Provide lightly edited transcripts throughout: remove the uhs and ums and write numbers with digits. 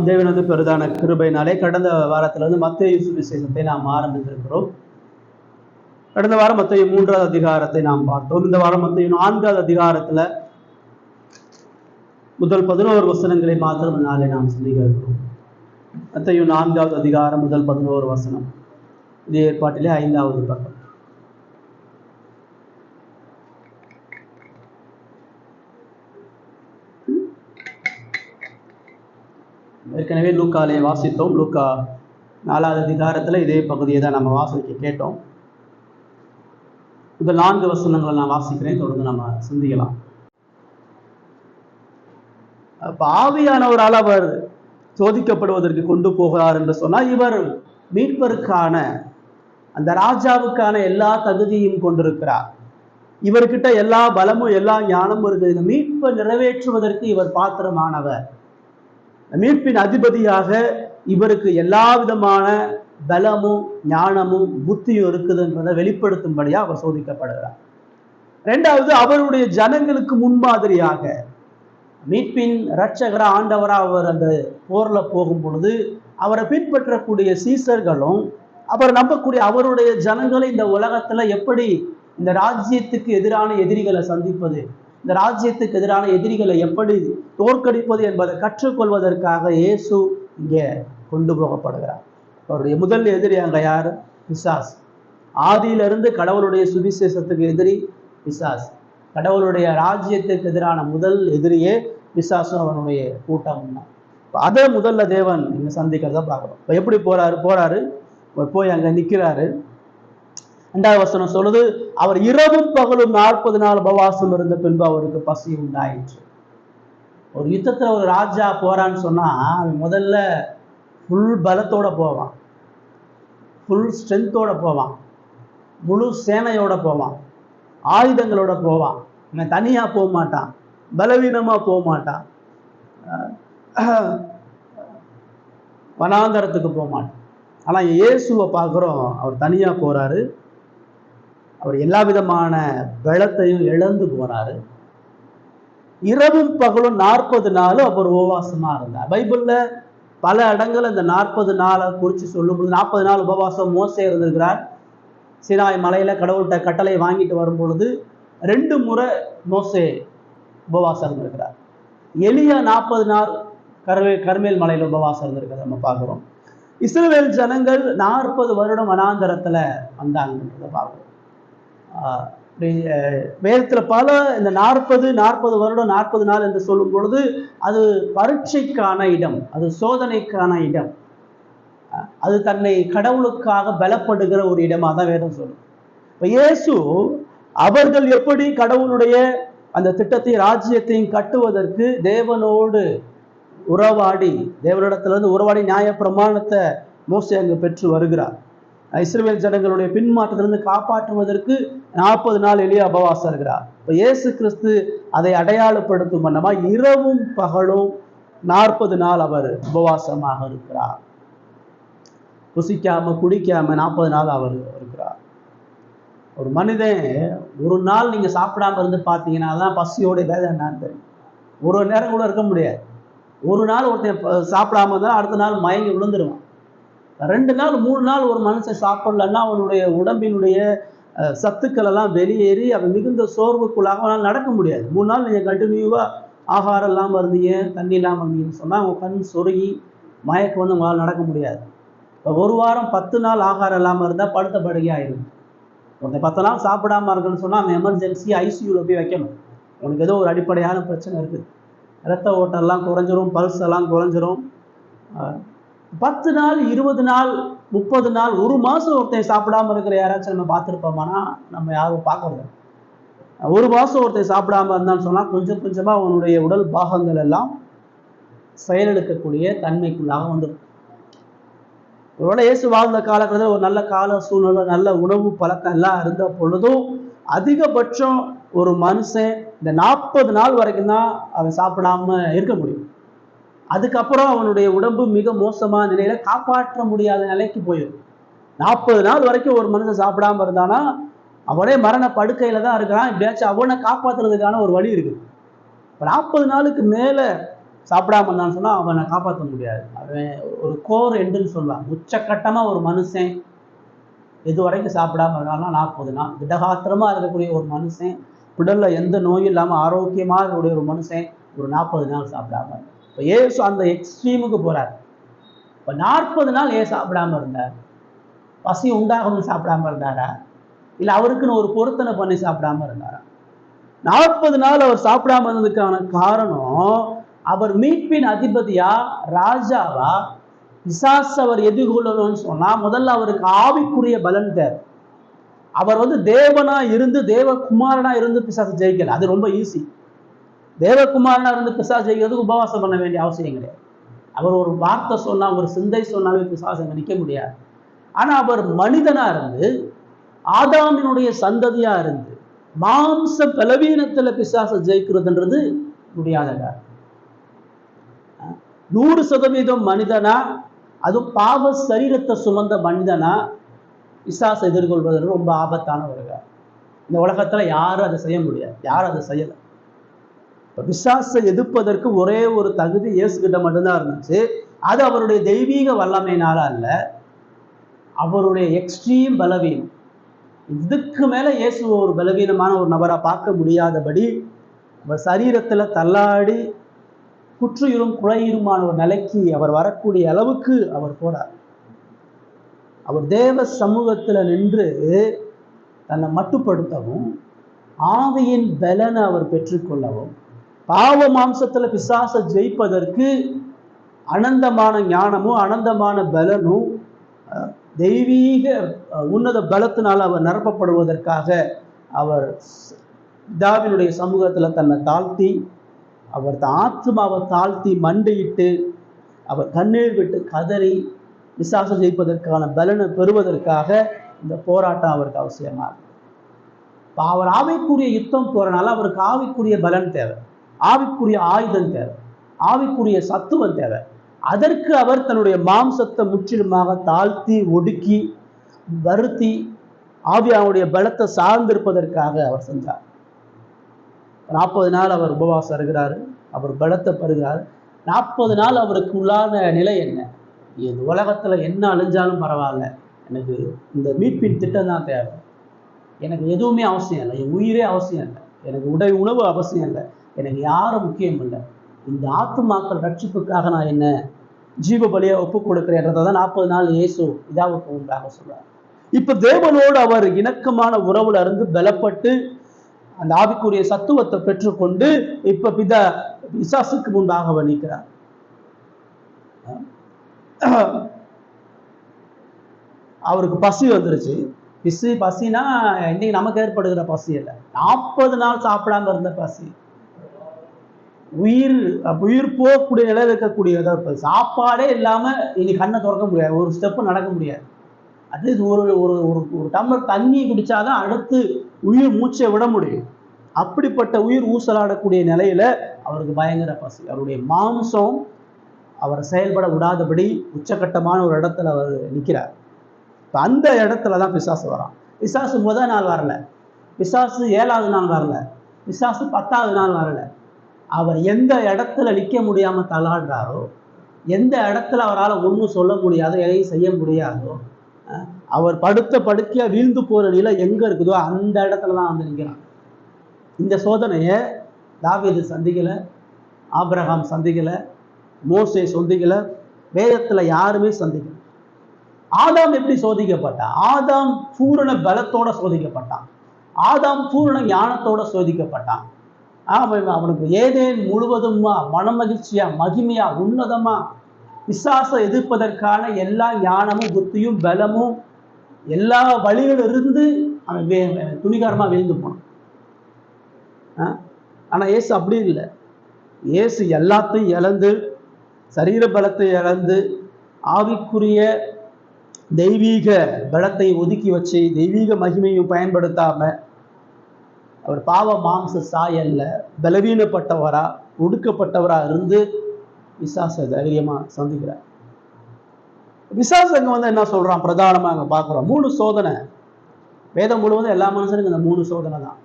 தேவனது பெரிதான கிருபையினாலே கடந்த வாரத்திலிருந்து மத்தேயு சுவிசேஷத்தை நாம் ஆரம்பித்திருக்கிறோம். கடந்த வாரம் மத்தேயு 3வது அதிகாரத்தை நாம் பார்த்தோம். இந்த வாரம் மத்தேயு 4வது அதிகாரத்துல முதல் 11 வசனங்களை மாத்திரம் நாளை நாம் சிந்திக்க இருக்கிறோம். மத்தேயு 4வது அதிகாரம் முதல் 11 வசனம். இது ஏற்பாட்டிலே 5வது பக்கம். ஏற்கனவே லூக்காலே வாசித்தோம். லூக்கா 4வது அதிகாரத்துல இதே பகுதியை தான் நம்ம வாசிக்க கேட்டோம். இந்த 4 வசனங்களை நான் வாசிக்கிறேன், தொடர்ந்து நம்ம சிந்திக்கலாம். ஆவியானவரால் அவர் சோதிக்கப்படுவதற்கு கொண்டு போகிறார் என்று சொன்னால், இவர் மீட்பருக்கான அந்த ராஜாவுக்கான எல்லா தகுதியும் கொண்டிருக்கிறார். இவர்கிட்ட எல்லா பலமும் எல்லா ஞானமும் இருக்குது. இந்த மீட்பை நிறைவேற்றுவதற்கு இவர் பாத்திரமானவர். மீட்பின் அதிபதியாக இவருக்கு எல்லா விதமான பலமும் ஞானமும் புத்தியும் இருக்குதுன்றதை வெளிப்படுத்தும்படியா அவர் சோதிக்கப்படுகிறார். இரண்டாவது, அவருடைய ஜனங்களுக்கு முன்மாதிரியாக மீட்பின் இரட்சகரா ஆண்டவரா அவர் அந்த போர்ல போகும் பொழுது அவரை பின்பற்றக்கூடிய சீசர்களும் அவர் நம்பக்கூடிய அவருடைய ஜனங்களை இந்த உலகத்துல எப்படி இந்த ராஜ்யத்துக்கு எதிரான எதிரிகளை சந்திப்பது, இந்த ராஜ்யத்துக்கு எதிரான எதிரிகளை எப்படி தோற்கடிப்பது என்பதை கற்றுக்கொள்வதற்காக இயேசு இங்கே கொண்டு போகப்படுகிறார். அவருடைய முதல் எதிரி அங்க யாரு? பிசாஸ். ஆதியிலிருந்து கடவுளுடைய சுவிசேஷத்துக்கு எதிரி பிசாஸ். கடவுளுடைய ராஜ்யத்துக்கு எதிரான முதல் எதிரியே பிசாசும் அவனுடைய கூட்டம் தான். அதை முதல்ல தேவன் இங்க சந்திக்கிறத பார்க்கணும். இப்போ எப்படி போறாரு போய் அங்க நிற்கிறாரு. 2வது வசனம் சொல்லுது, அவர் இரவும் பகலும் 40 நாள் உபவாசம் இருந்த பின்பு அவருக்கு பசி உண்டாயிற்று. ஒரு யுத்தத்துல ஒரு ராஜா போறான்னு சொன்னா அவன் முதல்ல ஃபுல் பலத்தோட போவான், ஃபுல் ஸ்ட்ரென்த்தோட போவான், முழு சேனையோட போவான், ஆயுதங்களோட போவான். அவன் தனியா போக மாட்டான், பலவீனமா போக மாட்டான், வனாந்தரத்துக்கு போக மாட்டான். ஆனா இயேசுவை பார்க்குறோம், அவர் தனியா போறாரு. அவர் எல்லா விதமான பலத்தையும் இழந்து போறாரு. இரவும் பகலும் 40 நாளும் அவர் உபவாசமா இருந்தார். பைபிள்ல பல இடங்கள் இந்த 40 நாளை குறித்து சொல்லும்போது 40 நாள் உபவாசம் மோசே இருந்திருக்கிறார். சீனாய் மலையில கடவுள்கிட்ட கட்டளை வாங்கிட்டு வரும் பொழுது 2 முறை மோசே உபவாசம் இருந்திருக்கிறார். எலியா 40 நாள் கர்மேல் மலையில உபவாசம் இருந்திருக்கிறத நம்ம பார்க்கிறோம். இஸ்ரவேல் ஜனங்கள் 40 வருடம் வனாந்தரத்துல வந்தாங்க பார்க்கிறோம். வேதத்துல பல இந்த 40 வருடம் 40 நாள் என்று சொல்லும் பொழுது அது பரீட்சைக்கான இடம், அது சோதனைக்கான இடம், அது தன்னை கடவுளுக்காக பலப்படுகிற ஒரு இடமா தான் வேதம் சொல்லும். இப்ப இயேசு அவர்கள் எப்படி கடவுளுடைய அந்த திட்டத்தை ராஜ்யத்தையும் கட்டுவதற்கு தேவனோடு உறவாடி, தேவனிடத்திலிருந்து உறவாடி நியாய பிரமாணத்தை மோசே அங்கு பெற்று வருகிறார். இஸ்ரவேல் ஜனங்களுடைய பின்மாற்றத்திலிருந்து காப்பாற்றுவதற்கு 40 நாள் எளிய உபவாசம் இருக்கிறார். இப்போ இயேசு கிறிஸ்து அதை அடையாளப்படுத்தும் வண்ணமா இரவும் பகலும் 40 நாள் அவர் உபவாசமாக இருக்கிறார். புசிக்காம குடிக்காம 40 நாள் அவர் இருக்கிறார். ஒரு மனிதன் ஒரு நாள் நீங்க சாப்பிடாம இருந்து பார்த்தீங்கன்னா தான் பசியோட வேதனை என்னன்னு தெரியும். ஒரு நேரம் கூட இருக்க முடியாது. ஒரு நாள் ஒருத்தன் சாப்பிடாம இருந்தால் அடுத்த நாள் மயங்கி விழுந்துருவான். 2 நாள் 3 நாள் ஒரு மனுஷன் சாப்பிடலன்னா அவனுடைய உடம்பினுடைய சத்துக்கள் எல்லாம் வெளியேறி அவன் மிகுந்த சோர்வுக்குள்ளாக அவனால் நடக்க முடியாது. 3 நாள் நீங்கள் கண்டினியூவாக ஆகாரம் இல்லாமல் இருந்தீங்க, தண்ணி இல்லாமல் இருந்தீங்கன்னு சொன்னால் அவங்க கண் சொருகி மயக்கம் வந்து உங்களால் நடக்க முடியாது. இப்போ 1 வாரம் 10 நாள் ஆகாரம் இல்லாமல் இருந்தால் படுத்த படுகை ஆயிடும். ஒருத்தன் 10 நாள் சாப்பிடாம இருக்குன்னு சொன்னால் அவன் எமர்ஜென்சி ஐசியூவில் போய் வைக்கணும். உனக்கு ஏதோ ஒரு அடிப்படையான பிரச்சனை இருக்குது, இரத்த ஓட்டெல்லாம் குறைஞ்சிரும், பல்ஸ் எல்லாம் குறைஞ்சிரும். 10 நாள் 20 நாள் 30 நாள் 1 மாதம் ஒருத்தன் சாப்பிடாம இருக்கிற யாராச்சும் நம்ம பார்த்துருப்போமானா நம்ம யாரும் பார்க்கறது. 1 மாதம் ஒருத்தன் சாப்பிடாம இருந்தான்னு சொன்னால் கொஞ்சம் கொஞ்சமாக அவனுடைய உடல் பாகங்கள் எல்லாம் செயலெடுக்கக்கூடிய தன்மைக்குள்ளாக வந்துடும். ஒருவேளை இயேசு வாழ்ந்த காலகட்டத்தில் ஒரு நல்ல கால சூழ்நிலை, நல்ல உணவு பழக்கம் எல்லாம் இருந்த பொழுதும் அதிகபட்சம் ஒரு மனுஷன் இந்த 40 நாள் வரைக்கும் தான் அவன் சாப்பிடாம இருக்க முடியும். அதுக்கப்புறம் அவனுடைய உடம்பு மிக மோசமான நிலையில காப்பாற்ற முடியாத நிலைக்கு போயிடும். 40 நாள் வரைக்கும் ஒரு மனுஷன் சாப்பிடாம இருந்தானா அவனே மரண படுக்கையில தான் இருக்கிறான். எப்படியாச்சும் அவனை காப்பாற்றுறதுக்கான ஒரு வழி இருக்குது. 40 நாளுக்கு மேல சாப்பிடாம இருந்தான்னு சொன்னா அவனை காப்பாற்ற முடியாது. அவன் ஒரு கோர் எண்டுன்னு சொல்லுவான். உச்சக்கட்டமா ஒரு மனுஷன் எது வரைக்கும் சாப்பிடாம இருக்கான்னா 40 நாள். திடகாத்திரமா இருக்கக்கூடிய ஒரு மனுஷன், உடல்ல எந்த நோயும் இல்லாம ஆரோக்கியமா இருக்கக்கூடிய ஒரு மனுஷன் ஒரு 40 நாள் சாப்பிடாம. இப்போ ஏசு அந்த எக்ஸ்ட்ரீமுக்கு போறார். இப்போ 40 நாள் ஏன் சாப்பிடாம இருந்தார்? பசி உண்டாகணும்னு சாப்பிடாம இருந்தாரா, இல்ல அவருக்குன்னு ஒரு பொருத்தனை பண்ணி சாப்பிடாம இருந்தாரா? 40 நாள் அவர் சாப்பிடாம இருந்ததுக்கான காரணம், அவர் மீட்பின் அதிபதியா ராஜாவா பிசாசு அவர் எதிர்கொள்ளணும்னு சொன்னா முதல்ல அவருக்கு ஆவிக்குரிய பலன் தேவை. அவர் தேவனா இருந்து தேவகுமாரனா இருந்து பிசாசு ஜெயிக்கல. அது ரொம்ப ஈஸி. தேவகுமாரனா இருந்து பிசாசு ஜெயிக்கிறதுக்கு உபவாசம் பண்ண வேண்டிய அவசியம் கிடையாது. அவர் ஒரு வார்த்தை சொன்னா, ஒரு சிந்தை சொன்னாவே பிசாசு அங்க நிக்க முடியாது. ஆனா அவர் மனிதனா இருந்து ஆதாமினுடைய சந்ததியா இருந்து மாம்ச பலவீனத்துல பிசாசை ஜெயிக்கிறதுன்றது முடியாதடா. 100% மனிதனா, அதுவும் பாவ சரீரத்தை சுமந்த மனிதனா பிசாசை எதிர்கொள்வது ரொம்ப ஆபத்தான ஒரு காரியம். இந்த உலகத்துல யாரும் அதை செய்ய முடியாது. யாரும் அதை செய்யல. இப்ப பிசாசை எதிர்ப்பதற்கு ஒரே ஒரு தகுதி இயேசு கிட்ட மட்டும்தான் இருந்துச்சு. அது அவருடைய தெய்வீக வல்லமையினால அல்ல, அவருடைய எக்ஸ்ட்ரீம் பலவீனம். இதுக்கு மேல இயேசு ஒரு பலவீனமான ஒரு நபரா பார்க்க முடியாதபடி அவர் சரீரத்துல தள்ளாடி குற்றுயிரும் குழையுருமான ஒரு நிலைக்கு அவர் வரக்கூடிய அளவுக்கு அவர் போறார். அவர் தேவ சமூகத்துல நின்று தன்னை மட்டுப்படுத்தவும், ஆவியின் பலனை அவர் பெற்றுக்கொள்ளவும், பாவ மாம்சத்துல பிசாசை ஜெயிப்பதற்கு அனந்தமான ஞானமும் அனந்தமான பலனும் தெய்வீக உன்னத பலத்தினால் அவர் நிரப்பப்படுவதற்காக அவர் பிதாவினுடைய சமூகத்துல தன்னை தாழ்த்தி, அவர் ஆத்மாவை தாழ்த்தி மண்டியிட்டு, அவர் கண்ணீர் விட்டு கதறி பிசாசை ஜெயிப்பதற்கான பலனை பெறுவதற்காக இந்த போராட்டம் அவருக்கு அவசியமா இருக்கு. அவர் ஆவிக்குரிய யுத்தம் போறனால அவருக்கு ஆவிக்குரிய பலன் தேவை, ஆவிக்குரிய ஆயுதம் தேவை, ஆவிக்குரிய சத்துவம் தேவை. அதற்கு அவர் தன்னுடைய மாம்சத்தை முற்றிலுமாக தாழ்த்தி ஒடுக்கி வருத்தி ஆவியாவுடைய பலத்தை சார்ந்திருப்பதற்காக அவர் செஞ்சார். 40 நாள் அவர் உபவாசம் இருக்கிறாரு, அவர் பலத்தை பெறுகிறார். 40 நாள் அவருக்கு உள்ளான நிலை என்ன? இந்த உலகத்துல என்ன அழிஞ்சாலும் பரவாயில்ல, எனக்கு இந்த மீட்பின் திட்டம் தான் தேவை. எனக்கு எதுவுமே அவசியம் இல்லை, என் உயிரே அவசியம் இல்லை, எனக்கு உணவு அவசியம் இல்லை, எனக்கு யாரும் முக்கியம் இல்லை. இந்த ஆத்துமாக்கள் ரட்சிப்புக்காக நான் என்ன ஜீவ பலியை ஒப்பு கொடுக்கிறேன்றதை தான் 40 நாள் இயேசு இதாவுக்கு உண்டாக சொல்றார். இப்ப தேவனோடு அவர் இணக்கமான உறவுல இருந்து பலப்பட்டு அந்த ஆவிக்குரிய சத்துவத்தை பெற்றுக்கொண்டு இப்ப பிசாசுக்கு முன்பாக அவர் நிற்கிறார். அவருக்கு பசி வந்துருச்சு. பசினா இன்னைக்கு நமக்கு ஏற்படுகிற பசி இல்லை, 40 நாள் சாப்பிடாம இருந்த பசி, உயிர் போகக்கூடிய நிலையில் இருக்கக்கூடிய சாப்பாடே இல்லாம இனி கண்ணை திறக்க முடியாது, ஒரு ஸ்டெப்பு நடக்க முடியாது. அட்லீஸ்ட் ஒரு டம்ளர் தண்ணி குடிச்சாதான் அடுத்து உயிர் மூச்சை விட முடியும். அப்படிப்பட்ட உயிர் ஊசலாடக்கூடிய நிலையில அவருக்கு பயங்கர பசி. அவருடைய மாம்சம் அவரை செயல்பட விடாதபடி உச்சகட்டமான ஒரு இடத்துல அவர் நிற்கிறார். அந்த இடத்துலதான் பிசாசு வரான். பிசாசு முதல் நாள் வரல, பிசாசு 7வது நாள் வரல, பிசாசு 10வது நாள் வரல. அவர் எந்த இடத்துல நிற்க முடியாம தள்ளாடுறாரோ, எந்த இடத்துல அவரால் ஒன்றும் சொல்ல முடியாதோ, எதையும் செய்ய முடியாதோ, அவர் படுத்த படுக்கையா வீழ்ந்து போற நிலை எங்க இருக்குதோ அந்த இடத்துலதான் வந்து நிற்கிறான். இந்த சோதனையை தாவீது சந்திக்கல, ஆபிரகாம் சந்திக்கல, மோசே சந்திக்கல, வேதத்துல யாருமே சந்திக்கல. ஆதாம் எப்படி சோதிக்கப்பட்டான்? ஆதாம் பூரண பலத்தோட சோதிக்கப்பட்டான், ஆதாம் பூரண ஞானத்தோட சோதிக்கப்பட்டான். அவனுக்கு ஏதேன் முழுவதுமா மனமகிழ்ச்சியா மகிமையா உன்னதமா பிசாசை எதிர்ப்பதற்கான எல்லா ஞானமும் புத்தியும் பலமும் எல்லா வழிகளிலிருந்து அவன் துணிகரமா விழுந்து போனான். ஆனா இயேசு அப்படி இல்லை. இயேசு எல்லாத்தையும் இழந்து, சரீர பலத்தை இழந்து, ஆவிக்குரிய தெய்வீக பலத்தை ஒதுக்கி வச்சு தெய்வீக மகிமையும் பயன்படுத்தாம அவர் பாவ மாம்ச சாயல்ல பலவீனப்பட்டவரா ஒடுக்கப்பட்டவரா இருந்து பிசாசை தைரியமா சந்திக்கிறார். பிசாசு அங்க என்ன சொல்றான்? பிரதானமா அங்க பார்க்கிறோம் 3 சோதனை. வேதம் முழுவதும் எல்லா மனுஷனுக்கும் இந்த 3 சோதனை தான்.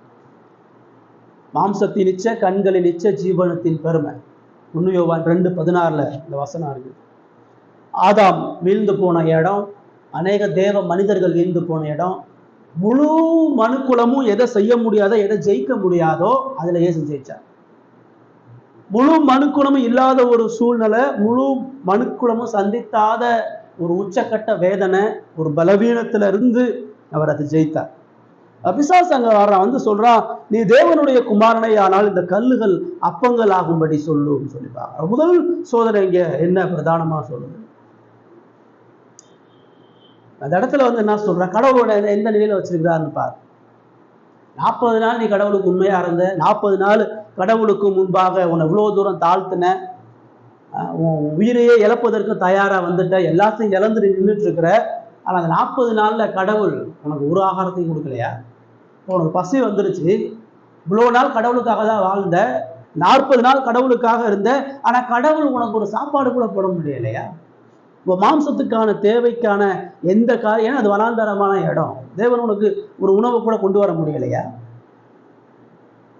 மாம்சத்தின் இச்சை, கண்களின் இச்சை, ஜீவனத்தின் பெருமை. 1 யோவான் 2:16 இந்த வசனம் இருக்கு. ஆதாம் வீழ்ந்து போன இடம், அநேக தேவ மனிதர்கள் வீழ்ந்து போன இடம், முழு மனுக்குலமும் எதை செய்ய முடியாதோ, எதை ஜெயிக்க முடியாதோ அதுல இயேசு ஜெயிச்சார். முழு மனுக்குலமும் இல்லாத ஒரு சூழ்நிலை, முழு மனுக்குலமும் சந்தித்தாத ஒரு உச்சக்கட்ட வேதனை, ஒரு பலவீனத்துல இருந்து அவர் அதை ஜெயித்தார். பிசாசு அங்க வர்றான், வந்து சொல்றான், நீ தேவனுடைய குமாரனை ஆனால் இந்த கல்லுகள் அப்பங்கள் ஆகும்படி சொல்லுன்னு சொல்லிப்பாங்க. முதல் சோதனை இங்க என்ன பிரதானமா சொல்லுது? அந்த இடத்துல வந்து என்ன சொல்ற, கடவுளோட எந்த நிலையில வச்சிருக்கிறாருன்னு பாரு. 40 நாள் நீ கடவுளுக்கு உண்மையா இருந்த, 40 நாள் கடவுளுக்கு முன்பாக உன்னை இவ்வளவு தூரம் தாழ்த்தின, உன் உயிரையே இழப்பதற்கு தயாரா வந்துட்ட, எல்லாத்தையும் இழந்து நின்றுட்டு இருக்கிற. ஆனா அந்த 40 நாள்ல கடவுள் உனக்கு ஒரு ஆகாரத்தையும் கொடுக்கலையா? உனக்கு பசி வந்துருச்சு, இவ்வளவு நாள் கடவுளுக்காக தான் வாழ்ந்த, 40 நாள் கடவுளுக்காக இருந்த, ஆனா கடவுள் உனக்கு ஒரு சாப்பாடு கூட போட முடியலையா? மாம்சத்துக்கான தேவைக்கான எந்த காரியம், அது வனாந்தரமான இடம், தேவன் உனக்கு ஒரு உணவு கூட கொண்டு வர முடியலையா?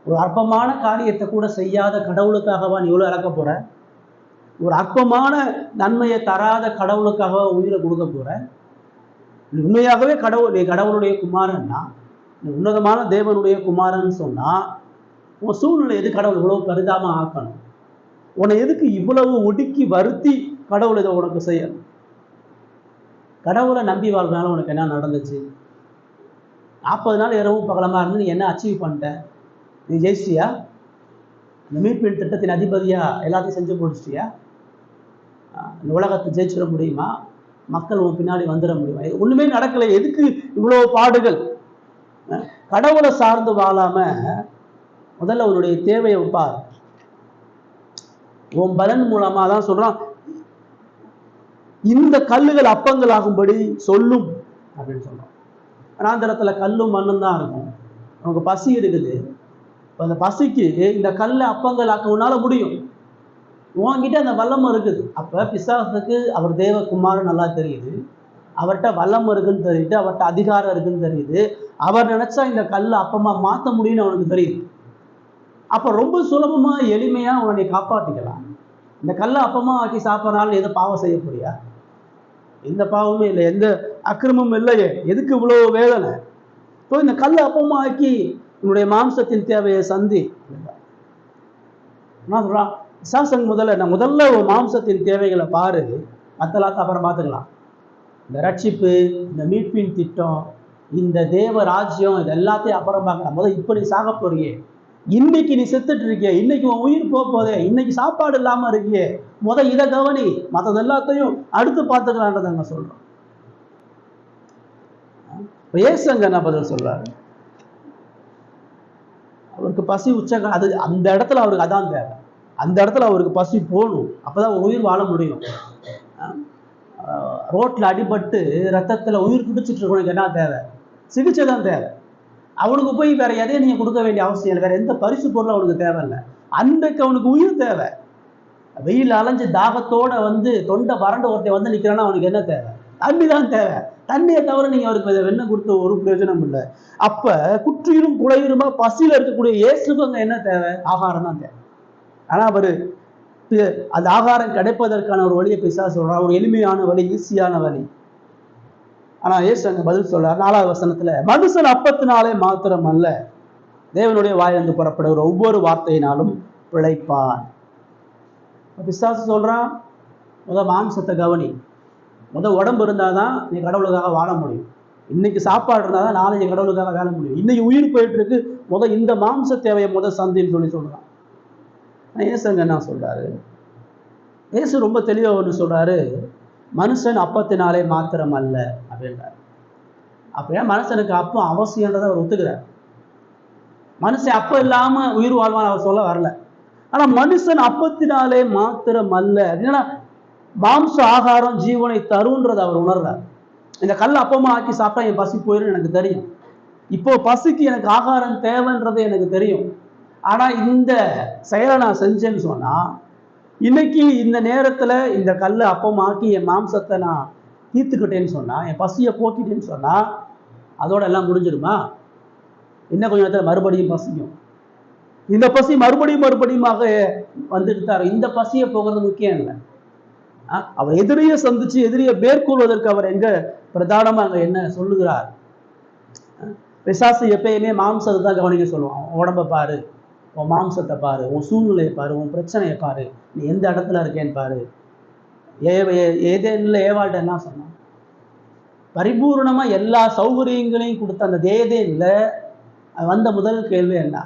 ஒரு அற்பமான காரியத்தை கூட செய்யாத கடவுளுக்காகவா நீ இவ்வளவு இழக்க போற? ஒரு அற்பமான நன்மையை தராத கடவுளுக்காக உயிரை கொடுக்க போற? நீ உண்மையாகவே நீ கடவுளுடைய குமாரன்னா, நீ உன்னதமான தேவனுடைய குமாரன்னு சொன்னா, உன் சூழ்நிலை எது கடவுள் இவ்வளவு பரிதாபம் ஆக்கணும்? உன்னை எதுக்கு இவ்வளவு ஒடுக்கி வருத்தி கடவுள் இதை உனக்கு செய்யணும்? கடவுளை நம்பி வாழ்றதுனால உனக்கு என்ன நடந்துச்சு? 40 நாள் இரவும் பகலமா இருந்து நீ என்ன அச்சீவ் பண்ணிட்ட? நீ ஜெயிச்சிட்டியா? இந்த மீட்பின் திட்டத்தின் அதிபதியா எல்லாத்தையும் செஞ்சு முடிச்சிட்டியா? இந்த உலகத்தை ஜெயிச்சிட முடியுமா? மக்கள் உன் பின்னாடி வந்துட முடியுமா? ஒண்ணுமே நடக்கலை, எதுக்கு இவ்வளவு பாடுகள்? கடவுளை சார்ந்து வாழாம முதல்ல உன்னுடைய தேவையை பார். உன் பலன் மூலமா தான் சொல்றான், இந்த கல்லுகள் அப்பங்கள் ஆகும்படி சொல்லும் அப்படின்னு சொல்றோம். வனாந்தரத்துல கல்லும் மண்ணும் தான் இருக்கும். உனக்கு பசி இருக்குது, அந்த பசிக்கு இந்த கல்லை அப்பங்கள் ஆக்க உன்னால முடியும். உன்கிட்ட அந்த வல்லமை இருக்குது. அப்ப பிசாசுக்கு அவர் தேவகுமாரன் நல்லா தெரியுது, அவர்கிட்ட வல்லமை இருக்குன்னு தெரியுது, அவர்கிட்ட அதிகாரம் இருக்குன்னு தெரியுது. அவர் நினைச்சா இந்த கல்லை அப்பமா மாற்ற முடியும்னு அவனுக்கு தெரியுது. அப்ப ரொம்ப சுலபமா எளிமையா உன்னை காப்பாற்றிக்கலாம். இந்த கல்லை அப்பமா ஆக்கி சாப்பிட்றனால எதை பாவம் செய்ய போறியா? எந்த பாவமும் இல்லை, எந்த அக்கிரமும் இல்லையே, எதுக்கு இவ்வளவு வேதனை? இந்த கல்லை அப்பமா ஆக்கி உன்னுடைய மாம்சத்தின் தேவையை சந்தி. என்ன சொல்றான் சாசன்? முதல்ல மாம்சத்தின் தேவைகளை பாரு, மத்தலாத்த அப்புறம் பார்த்துக்கலாம். இந்த ரட்சிப்பு, இந்த மீட்பின் திட்டம், இந்த தேவ ராஜ்யம், இது எல்லாத்தையும் அப்புறம் பார்க்கலாம். இப்ப நீ சாக போறியே, இன்னைக்கு நீ செத்துட்டு இருக்கிய, இன்னைக்கு உன் உயிர் போதே, இன்னைக்கு சாப்பாடு இல்லாம இருக்கியே, இதை கவனி, மற்றது எல்லாத்தையும் அடுத்து பார்த்துக்கலான்றதாங்க சொல்றோம். ஏசங்க என்ன பதில் சொல்றாரு? அவருக்கு பசி அது அந்த இடத்துல அவருக்கு அதான் தேவை. அந்த இடத்துல அவருக்கு பசி போகணும், அப்பதான் உயிர் வாழ முடியும். ரோட்ல அடிபட்டு ரத்தத்துல உயிர் குடிச்சிட்டு இருக்கவனுக்கு என்ன தேவை? சிகிச்சை தான் தேவை. அவனுக்கு போய் வேற எதையும் நீங்க கொடுக்க வேண்டிய அவசியம் இல்லை, வேற எந்த பரிசு பொருளும் அவனுக்கு தேவையில்லை. அன்றைக்கு அவனுக்கு உயிர் தேவை. வெயில் அலைஞ்சு தாகத்தோட தொண்டை வறண்டு ஒருத்தன் நிக்கிறான்னா அவனுக்கு என்ன தேவை? தண்ணி தான் தேவை. தண்ணியை தவிர நீங்க அவருக்கு வெண்ணெய் கொடுத்த ஒரு பிரயோஜனம் இல்லை. அப்ப குற்றியும் குறையுமா பசியில இருக்கக்கூடிய இயேசுக்கு அங்க என்ன தேவை? ஆகாரம் தான் தேவை. ஆனா அவரு அந்த ஆகாரம் கிடைப்பதற்கான ஒரு வழியை பிசாசு சொல்றான், ஒரு எளிமையான வழி, ஈஸியான வழி. ஆனா இயேசு அங்க பதில் சொல்றார் 4வது வசனத்துல, மனுஷன் அப்பத்தினாலே மாத்திரம் அல்ல, தேவனுடைய வாயிலிருந்து புறப்படுகிற ஒவ்வொரு வார்த்தையினாலும் பிழைப்பான். பிசாசு சொல்றான், மாம்சத்தை கவனி, உடம்பு இருந்தாதான் நீ கடவுளுக்காக வாழ முடியும். இன்னைக்கு சாப்பாடு இருந்தாதான் நாளைக்கு கடவுளுக்காக வாழ முடியும். இன்னைக்கு உயிர் போயிட்டு இருக்கு, இந்த மாம்ச தேவையை சந்தின்னு சொல்றான். இயேசுங்க என்ன சொல்றாரு? இயேசு ரொம்ப தெளிவா ஒன்று சொல்றாரு, மனுஷன் அப்பத்தினாலே மாத்திரம் அல்ல அப்படின்றார். அப்படியே மனுஷனுக்கு அப்பம் அவசியன்றதை அவர் ஒத்துக்கிறார். மனுஷன் அப்பம் இல்லாம உயிர் வாழ்வான் அவர் சொல்ல வரல. ஆனா மனுஷன் அப்பத்தினாலே மாத்திரம் அல்ல அப்படின்னா மாம்ச ஆகாரம் ஜீவனை தருன்றதை அவர் உணர்றார். இந்த கல்லை அப்பமா ஆக்கி சாப்பிட்டா என் பசி போயிடும் எனக்கு தெரியும், இப்போ பசிக்கு எனக்கு ஆகாரம் தேவைன்றது எனக்கு தெரியும். ஆனா இந்த செயலை நான் செஞ்சேன்னு சொன்னா, இன்னைக்கு இந்த நேரத்துல இந்த கல்லை அப்பமாக்கி என் மாம்சத்தை நான் தீர்த்துக்கிட்டேன்னு சொன்னா, என் பசியை போக்கிட்டேன்னு சொன்னா, அதோட எல்லாம் முடிஞ்சிடுமா? இன்னும் கொஞ்ச நேரத்தில் மறுபடியும் பசிக்கும். இந்த பசி மறுபடியும் மறுபடியுமாக வந்துட்டு இந்த பசியை போகிறது முக்கியம் இல்லை. அவர் எதிரியை சந்திச்சு எதிரியை மேற்கொள்வதற்கு அவர் எங்க பிரதானமா அங்க என்ன சொல்லுகிறார்? பிசாசு எப்பயுமே மாம்சத்தை தான் கவனிக்க சொல்லுவான். உடம்ப பாரு, உன் மாம்சத்தை பாரு, உன் சூழ்நிலையை பாரு, உன் பிரச்சனையை பாரு, நீ எந்த இடத்துல இருக்கேன்னு பாரு. ஏதேன்ல ஏவாள்கிட்ட என்ன சொன்னான்? பரிபூர்ணமா எல்லா சௌகரியங்களையும் கொடுத்த அந்த ஏதேன்ல வந்த முதல் கேள்வி என்ன?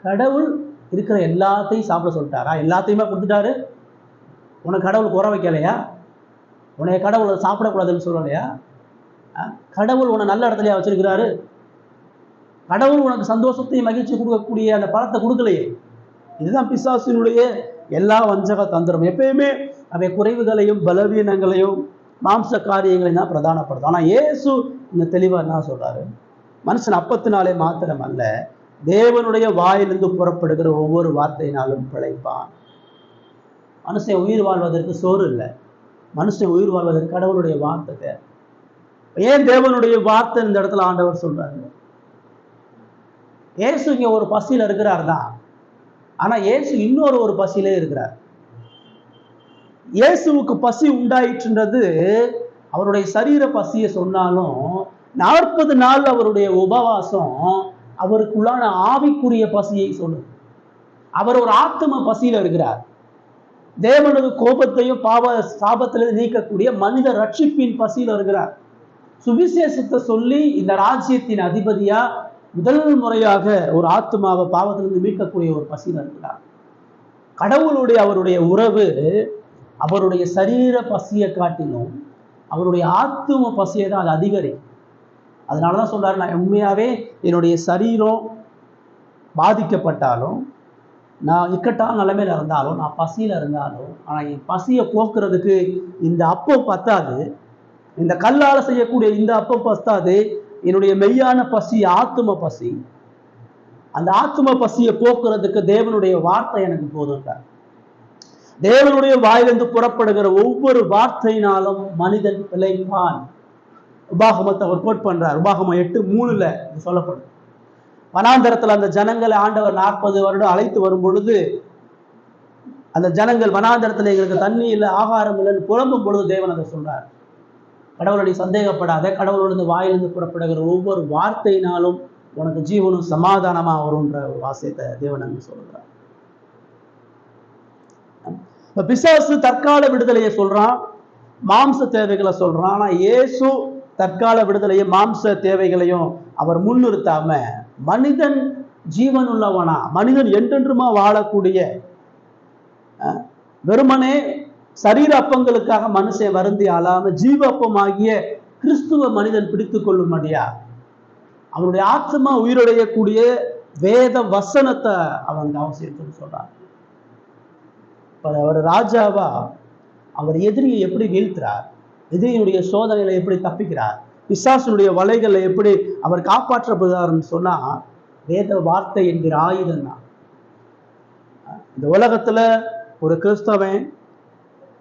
கடவுள் இருக்கிற எல்லாத்தையும் சாப்பிட சொல்லிட்டாரா? எல்லாத்தையுமே கொடுத்துட்டாரு. உனக்கு கடவுள் குறை வைக்கலையா? உன்னைய கடவுளை சாப்பிடக்கூடாதுன்னு சொல்லலையா? கடவுள் உன்னை நல்ல இடத்துலயா வச்சிருக்கிறாரு? கடவுள் உனக்கு சந்தோஷத்தையும் மகிழ்ச்சி கொடுக்கக்கூடிய அந்த பழத்தை கொடுக்கலையே. இதுதான் பிசாசினுடைய எல்லா வஞ்சக தந்திரம். எப்பயுமே அவை குறைவுகளையும் பலவீனங்களையும் மாம்ச காரியங்களையும் தான் பிரதானப்படுத்தும். ஆனா இயேசு இந்த தெளிவா என்ன சொல்றாரு? மனுஷன் அப்பத்தினாலே மாத்திரம் அல்ல, தேவனுடைய வாயிலிருந்து புறப்படுகிற ஒவ்வொரு வார்த்தையினாலும் பிழைப்பான். மனுஷன் உயிர் வாழ்வதற்கு சோறு இல்லை, மனுஷன் உயிர் வாழ்வதற்கு கடவுளுடைய வார்த்தை. ஏன் தேவனுடைய வார்த்தை இந்த இடத்துல ஆண்டவர் சொல்றாரு? இயேசு இங்க ஒரு பசியில இருக்கிறார் தான், ஆனா இயேசு இன்னொரு ஒரு பசியிலே இருக்கிறார். இயேசுவுக்கு பசி உண்டாயிற்றுன்றது அவருடைய சரீர பசியை சொன்னாலும் 40 நாள் அவருடைய உபவாசம் அவருக்குள்ளான ஆவிக்குரிய பசியை சொல்லுது. அவர் ஒரு ஆத்தும பசியில இருக்கிறார். தேவனது கோபத்தையும் பாவ சாபத்திலிருந்து நீக்கக்கூடிய மனித ரட்சிப்பின் பசியில இருக்கிறார். சுவிசேஷத்தை சொல்லி இந்த ராஜ்யத்தின் அதிபதியா முதல் முறையாக ஒரு ஆத்மாவை பாவத்திலிருந்து மீட்கக்கூடிய ஒரு பசியில இருக்கிறார். கடவுளுடைய அவருடைய உறவு அவருடைய சரீர பசியை காட்டிலும் அவருடைய ஆத்தும பசியை தான் அது அதிகரிக்கும். அதனாலதான் சொல்றாரு, நான் உண்மையாவே என்னுடைய சரீரம் பாதிக்கப்பட்டாலும், நான் இக்கட்டான நிலைமையில இருந்தாலும், நான் பசியில இருந்தாலும், ஆனா என் பசியை போக்குறதுக்கு இந்த அப்பம் பத்தாது, இந்த கல்லால செய்யக்கூடிய இந்த அப்பம் பத்தாது. என்னுடைய மெய்யான பசி ஆத்தும பசி. அந்த ஆத்தும பசியை போக்குறதுக்கு தேவனுடைய வார்த்தை எனக்கு போதுன்றார். தேவனுடைய வாயிலிருந்து புறப்படுகிற ஒவ்வொரு வார்த்தையினாலும் மனிதன் பிழைப்பான். உபாகமத்தை அவர் கோட் பண்றார். உபாகமம் 8:3 சொல்லப்படும். வனாந்தரத்துல அந்த ஜனங்களை ஆண்டவர் 40 வருடம் அழைத்து வரும் பொழுது, அந்த ஜனங்கள் வனாந்தரத்துல எங்களுக்கு தண்ணி இல்லை, ஆகாரம் இல்லைன்னு புலம்பும் பொழுது தேவன் அதை சொல்றார். கடவுளுடைய சந்தேகப்படாத, கடவுளோட வாயிலிருந்து புறப்படுகிற ஒவ்வொரு வார்த்தையினாலும் உனக்கு ஜீவனும் சமாதானமா வரும்ன்ற வாசியத்தை தேவன் அங்கு சொல்றார். பிசாசு தற்கால விடுதலையை சொல்றான், மாம்ச தேவைகளை சொல்றான். ஆனா இயேசு தற்கால விடுதலையும் மாம்ச தேவைகளையும் அவர் முன்னிறுத்தாம மனிதன் ஜீவன் உள்ளவனா, மனிதன் என்றென்றுமா வாழக்கூடிய, வெறுமனே சரீர அப்பங்களுக்காக மனுஷன் வருந்தி அழாம ஜீவ அப்பமாகிய கிறிஸ்துவ மனிதன் பிடித்துக் கொள்ளும்படியா அவனுடைய ஆத்மா உயிரடையக்கூடிய வேத வசனத்தை அவன் அவசியம் சொல்றான். அவர் ராஜாவா அவர் எதிரியை எப்படி வீழ்த்துறார், எதிரியுடைய சோதனைகளை எப்படி தப்பிக்கிறார், பிசாசுடைய வலைகளை எப்படி அவர் காப்பாற்றப்படுறாருன்னு சொன்னா வேத வார்த்தை என்கிற ஆயுதம் தான். இந்த உலகத்துல ஒரு கிறிஸ்தவன்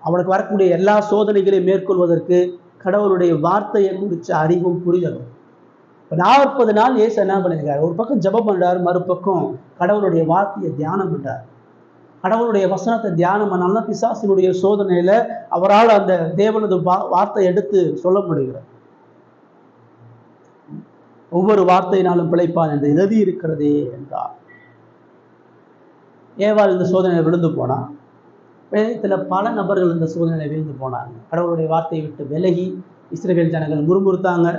அவனுக்கு வரக்கூடிய எல்லா சோதனைகளையும் மேற்கொள்வதற்கு கடவுளுடைய வார்த்தையை குறிச்ச அறிவும் புரிதலும். 40 நாள் இயேசு என்ன பண்ணிருக்காரு? ஒரு பக்கம் ஜெபம் பண்றாரு, மறுபக்கம் கடவுளுடைய வார்த்தையை தியானம் பண்றார். கடவுளுடைய வசனத்தை தியானம் பண்ணாலும் பிசாசினுடைய சோதனையில அவரால் அந்த தேவனது வார்த்தை எடுத்து சொல்ல முடிகிறது. ஒவ்வொரு வார்த்தையினாலும் பிழைப்பான் என்று எழுதி இருக்கிறதே என்றார். ஏவாள் இந்த சோதனையை விழுந்து போனா, வேதத்துல பல நபர்கள் இந்த சோதனையை விழுந்து போனாங்க. கடவுளுடைய வார்த்தையை விட்டு விலகி இஸ்ரவேல் ஜனங்கள் முறுமுறுத்தாங்க.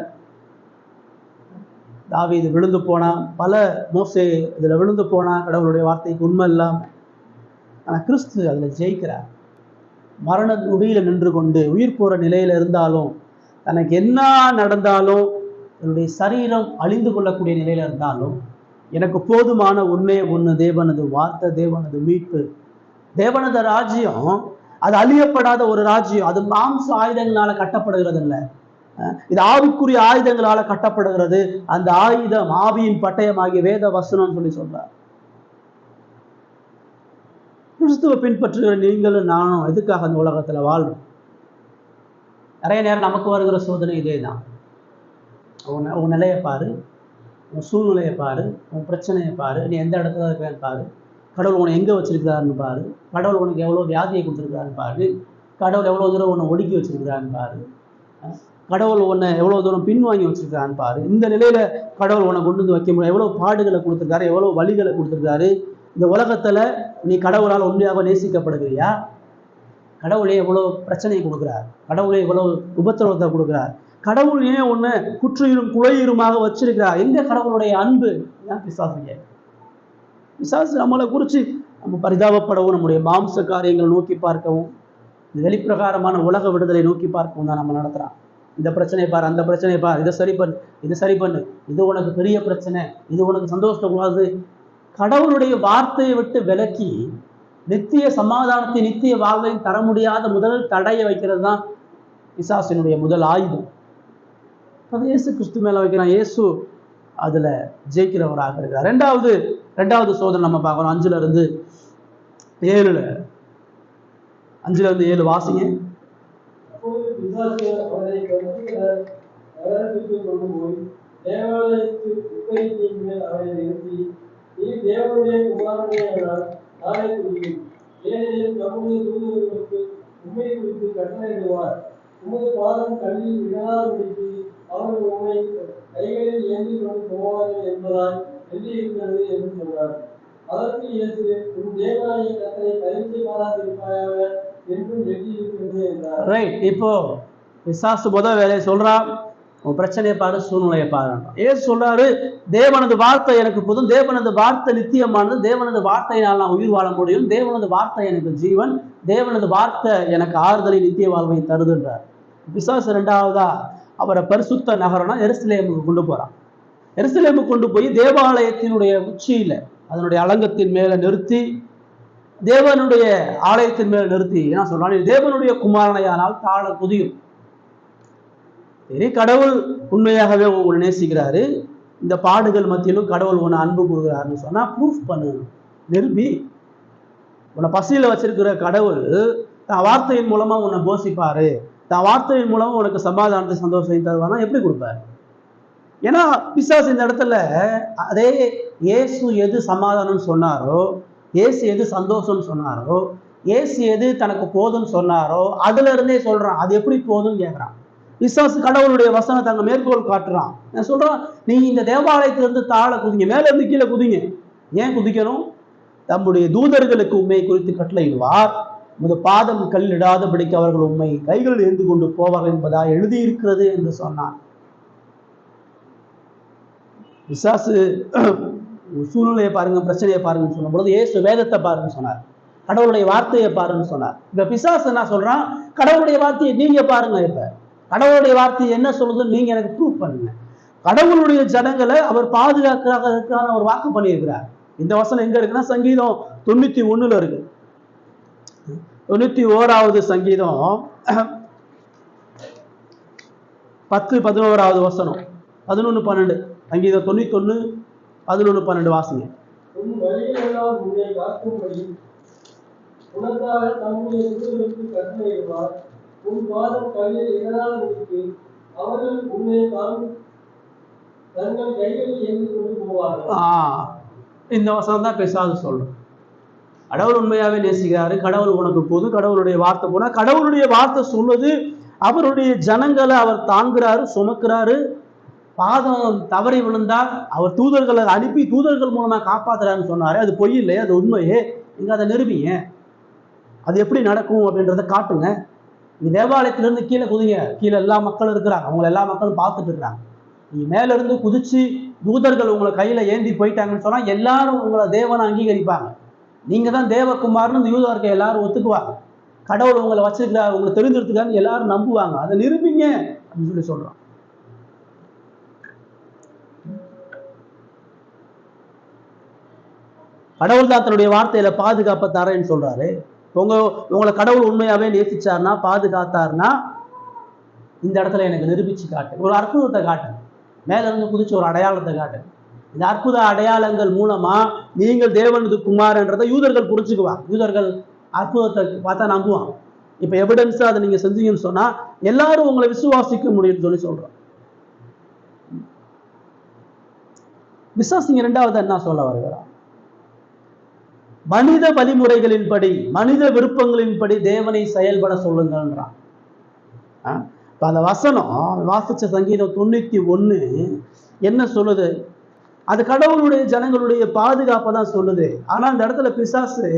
தாவீது விழுந்து போனா, பல மோசே இதுல விழுந்து போனா, கடவுளுடைய வார்த்தைக்கு உண்மை இல்லாம. ஆனா கிறிஸ்து அதுல ஜெயிக்கிறார். மரண நொடியில நின்று கொண்டு உயிர் போற நிலையில இருந்தாலும், தனக்கு என்ன நடந்தாலும், என்னுடைய சரீரம் அழிந்து கொள்ளக்கூடிய நிலையில இருந்தாலும், எனக்கு போதுமான உண்மையை ஒண்ணு, தேவனது வார்த்தை, தேவனது மீட்பு, தேவனது ராஜ்யம். அது அழியப்படாத ஒரு ராஜ்யம். அது மாம்ச ஆயுதங்களால கட்டப்படுகிறது இல்லை, இது ஆவிக்குரிய ஆயுதங்களால கட்டப்படுகிறது. அந்த ஆயுதம் ஆவியின் பட்டயமாகிய வேத வசனம் சொல்லி சொல்றார். கிறிஸ்துவ பின்பற்றுகிற நீங்களும் நானும் எதுக்காக அந்த உலகத்துல வாழ்றோம்? நிறைய நேரம் நமக்கு வருகிற சோதனை இதே தான். உன் நிலையை பாரு, உன் சூழ்நிலையை பாரு, உன் பிரச்சனையை பாரு, நீ எந்த இடத்துல இருக்கிறேன்னு பாரு, கடவுள் உன்னை எங்கே வச்சிருக்கிறாருன்னு பாரு, கடவுள் உனக்கு எவ்வளோ வியாதியை கொடுத்துருக்காருன்னு பாரு, கடவுள் எவ்வளோ தூரம் உன்னை ஒடுக்கி வச்சிருக்கிறான்னு பாரு, கடவுள் உன்னை எவ்வளோ தூரம் பின்வாங்கி வச்சிருக்கான்னு பாரு. இந்த நிலையில கடவுள் உன்னை கொண்டு வந்து வைக்க முடியும். எவ்வளோ பாடுகளை கொடுத்துருக்காரு, எவ்வளோ வழிகளை கொடுத்துருக்காரு. இந்த உலகத்துல நீ கடவுளால் உண்மையாக நேசிக்கப்படுகிறியா? கடவுளே எவ்வளோ பிரச்சனையை கொடுக்குறார், கடவுளே எவ்வளோ உபத்திரவத்தை கொடுக்குறார், கடவுள் ஏன் ஒன்று குற்றுயிரும் குலையுருமாக வச்சிருக்கிறார். எங்க கடவுளுடைய அன்பு? பிசாசு பிசாசு நம்மளை குறித்து நம்ம பரிதாபப்படவும், நம்முடைய மாம்ச காரியங்களை நோக்கி பார்க்கவும், இந்த வெளிப்பிரகாரமான உலக விடுதலை நோக்கி பார்க்கவும் தான் நம்ம நடத்துகிறான். இந்த பிரச்சனையை பாரு, அந்த பிரச்சனையை பாரு, இதை சரி பண்ணு, இதை சரி பண்ணு, இது உனக்கு பெரிய பிரச்சனை, இது உனக்கு சந்தோஷத்தை கூடாது. கடவுளுடைய வார்த்தையை விட்டு விலக்கி நித்திய சமாதானத்தை நித்திய வாழ்வையும் தர முடியாத முதல் தடையை வைக்கிறது தான் பிசாசினுடைய முதல் ஆயுதம். அது இயேசு கிறிஸ்து மேல வைக்கிறான். இயேசு அதுல ஜெயிக்கிறவராக இருக்கிறார். ரெண்டாவது சோதனை நம்ம பார்க்கறோம். 5-7 வாசிங்க. உமது பாதம் கல்லில் விடாதபடிக்கு அவர்கள் உண்மை கைகளில் ஏந்தி கொண்டு போவார்கள் என்பதால் எழுதியிருக்கிறது என்று சொன்னார். அதற்கு இயேசு, உன் தேவனாகிய கர்த்தரை பரீட்சை பாராதிருப்பாயாக என்றும் எழுதியிருக்கிறது என்றார். ரைட். இப்போ பிசாசு முதல் வேலையை சொல்றான், உன் பிரச்சனையை பாரு, சூழ்நிலையை பாரு. ஏசு சொல்றாரு, தேவனது வார்த்தை எனக்கு போதும், தேவனது வார்த்தை நித்தியமானது, தேவனது வார்த்தையினால் நான் உயிர் வாழ முடியும், தேவனது வார்த்தை எனக்கு ஜீவன், தேவனது வார்த்தை எனக்கு ஆறுதலை நித்திய வாழ்வை தருதுன்றார். பிசாசு ரெண்டாவதா அவரை பரிசுத்த நகரம்னா எருசலேமுக்கு கொண்டு போறான். எருசலேமுக்கு கொண்டு போய் தேவாலயத்தினுடைய உச்சியில அதனுடைய அலங்கத்தின் மேல நிறுத்தி, தேவனுடைய ஆலயத்தின் மேல நிறுத்தி என்ன சொல்றான், தேவனுடைய குமாரனையானால் தாழ குதியும். சரி, கடவுள் உண்மையாகவே உன்னை நேசிக்கிறாரு, இந்த பாடுகள் மத்தியிலும் கடவுள் உன்னை அன்பு கூறுகிறாருன்னு சொன்னா ப்ரூஃப் பண்ணணும், நிரூபி. உன்னை பசியில வச்சிருக்கிற கடவுள் தான் வார்த்தையின் மூலமா உன்னை போஷிப்பாரு, தான் வார்த்தையின் மூலமா உனக்கு சமாதானத்தை சந்தோஷத்தை தருவானா எப்படி கொடுப்பாரு? ஏன்னா பிசாசு இந்த இடத்துல அதே இயேசு எது சமாதானம் சொன்னாரோ, இயேசு எது சந்தோஷம்னு சொன்னாரோ, இயேசு எது தனக்கு போதும்னு சொன்னாரோ அதுல இருந்தே சொல்றான். அது எப்படி போதும்னு கேட்கறான். பிசாசு கடவுளுடைய வசனத்தை அங்க மேற்கோள் காட்டுறான். நான் சொல்றான், நீ இந்த தேவாலயத்திலிருந்து தாழ குதிங்க, மேல இருந்து கீழே குதிங்க. ஏன் குதிக்கணும்? தம்முடைய தூதர்களுக்கு உண்மை குறித்து கட்டளையிடுவார், உமது பாதம் கல்லிடாதபடிக்கு அவர்கள் உண்மை கைகளில் ஏந்து கொண்டு போவார்கள் என்பதா எழுதியிருக்கிறது என்று சொன்னான். பிசாசு சூழ்நிலையை பாருங்க, பிரச்சனையை பாருங்கன்னு சொல்லும் பொழுது இயேசு வேதத்தை பாருன்னு சொன்னார், கடவுளுடைய வார்த்தையை பாருன்னு சொன்னார். இப்ப பிசாசு என்ன சொல்றான், கடவுளுடைய வார்த்தையை நீங்க பாருங்க, இப்ப கடவுளுடைய வார்த்தையை என்ன சொல்லுதுன்னு நீங்க எனக்கு ப்ரூவ் பண்ணுங்க. கடவுளுடைய ஜனங்களை அவர் பாதுகாக்கிறதுக்கான ஒரு வாக்கு பண்ணியிருக்கிறார். இந்த வசனம் எங்க இருக்குன்னா சங்கீதம் 91 இருக்கு. 91வது சங்கீதம் 10-11வது வசனம், 11-12. சங்கீதம் 91 11-12 வாசிங்க. இந்த வசனம் தான் பிசாசு சொல்லும். கடவுள் உண்மையாவே நேசிக்கிறாரு, கடவுள் உனக்கு போது, கடவுளுடைய வார்த்தை போனா, கடவுளுடைய வார்த்தை சொல்லுது அவருடைய ஜனங்களை அவர் தாங்குறாரு, சுமக்கிறாரு. பாதம் தவறி விழுந்தா அவர் தூதர்களை அனுப்பி தூதர்கள் மூலமா காப்பாத்துறாருன்னு சொன்னாரு. அது பொய் இல்லையே, அது உண்மையே. நீங்க அதை நிரூபிங்க, அது எப்படி நடக்கும் அப்படின்றத காட்டுங்க. நீங்க தேவாலயத்திலிருந்து கீழே குதிங்க, கீழே எல்லா மக்களும் இருக்கிறாங்க, அவங்களை எல்லா மக்களும் பார்த்துட்டு இருக்கிறாங்க. நீங்க மேல இருந்து குதிச்சு தூதர்கள் உங்களை கையில ஏந்தி போயிட்டாங்கன்னு சொன்னா எல்லாரும் உங்களை தேவனை அங்கீகரிப்பாங்க. நீங்க தான் தேவகுமார்னு இந்த யூதர்கள் எல்லாரும் ஒத்துக்குவாங்க. கடவுள் உங்களை வச்சிருக்கிறார், உங்களை தெரிஞ்சிருக்காருன்னு எல்லாரும் நம்புவாங்க. அதை நிரூபிங்க அப்படின்னு சொல்லி சொல்றான். கடவுள் தான் தன்னுடைய வார்த்தையில பாதுகாப்ப தரேன்னு சொல்றாரு. உங்களை கடவுள் உண்மையாவே நேசிச்சார்னா, பாதுகாத்தார்னா, இந்த இடத்துல எனக்கு நிரூபிச்சு காட்டு, ஒரு அற்புதத்தை காட்டு, மேல இருந்து குதிச்சு ஒரு அடையாளத்தை காட்டு. இந்த அற்புத அடையாளங்கள் மூலமா நீங்கள் தேவனது குமாரன்றதை யூதர்கள் புரிஞ்சுக்குவாங்க. யூதர்கள் அற்புதத்தை பார்த்தா நம்புவாங்க. இப்ப எவிடன்ஸா அதை நீங்க செஞ்சீங்கன்னு சொன்னா எல்லாரும் உங்களை விசுவாசிக்க முடியும்னு சொல்லி சொல்றோம். பிசாசுங்க இரண்டாவது என்ன சொல்ல வருகிறார்? மனித வழிமுறைகளின்படி, மனித விருப்பங்களின்படி தேவனை செயல்பட சொல்லுங்கன்றான். இப்ப அந்த வசனம் வாசிச்ச சங்கீதம் 91 என்ன சொல்லுது? அது கடவுளுடைய ஜனங்களுடைய பாதுகாப்பை தான் சொல்லுது. ஆனா அந்த இடத்துல பிசாசு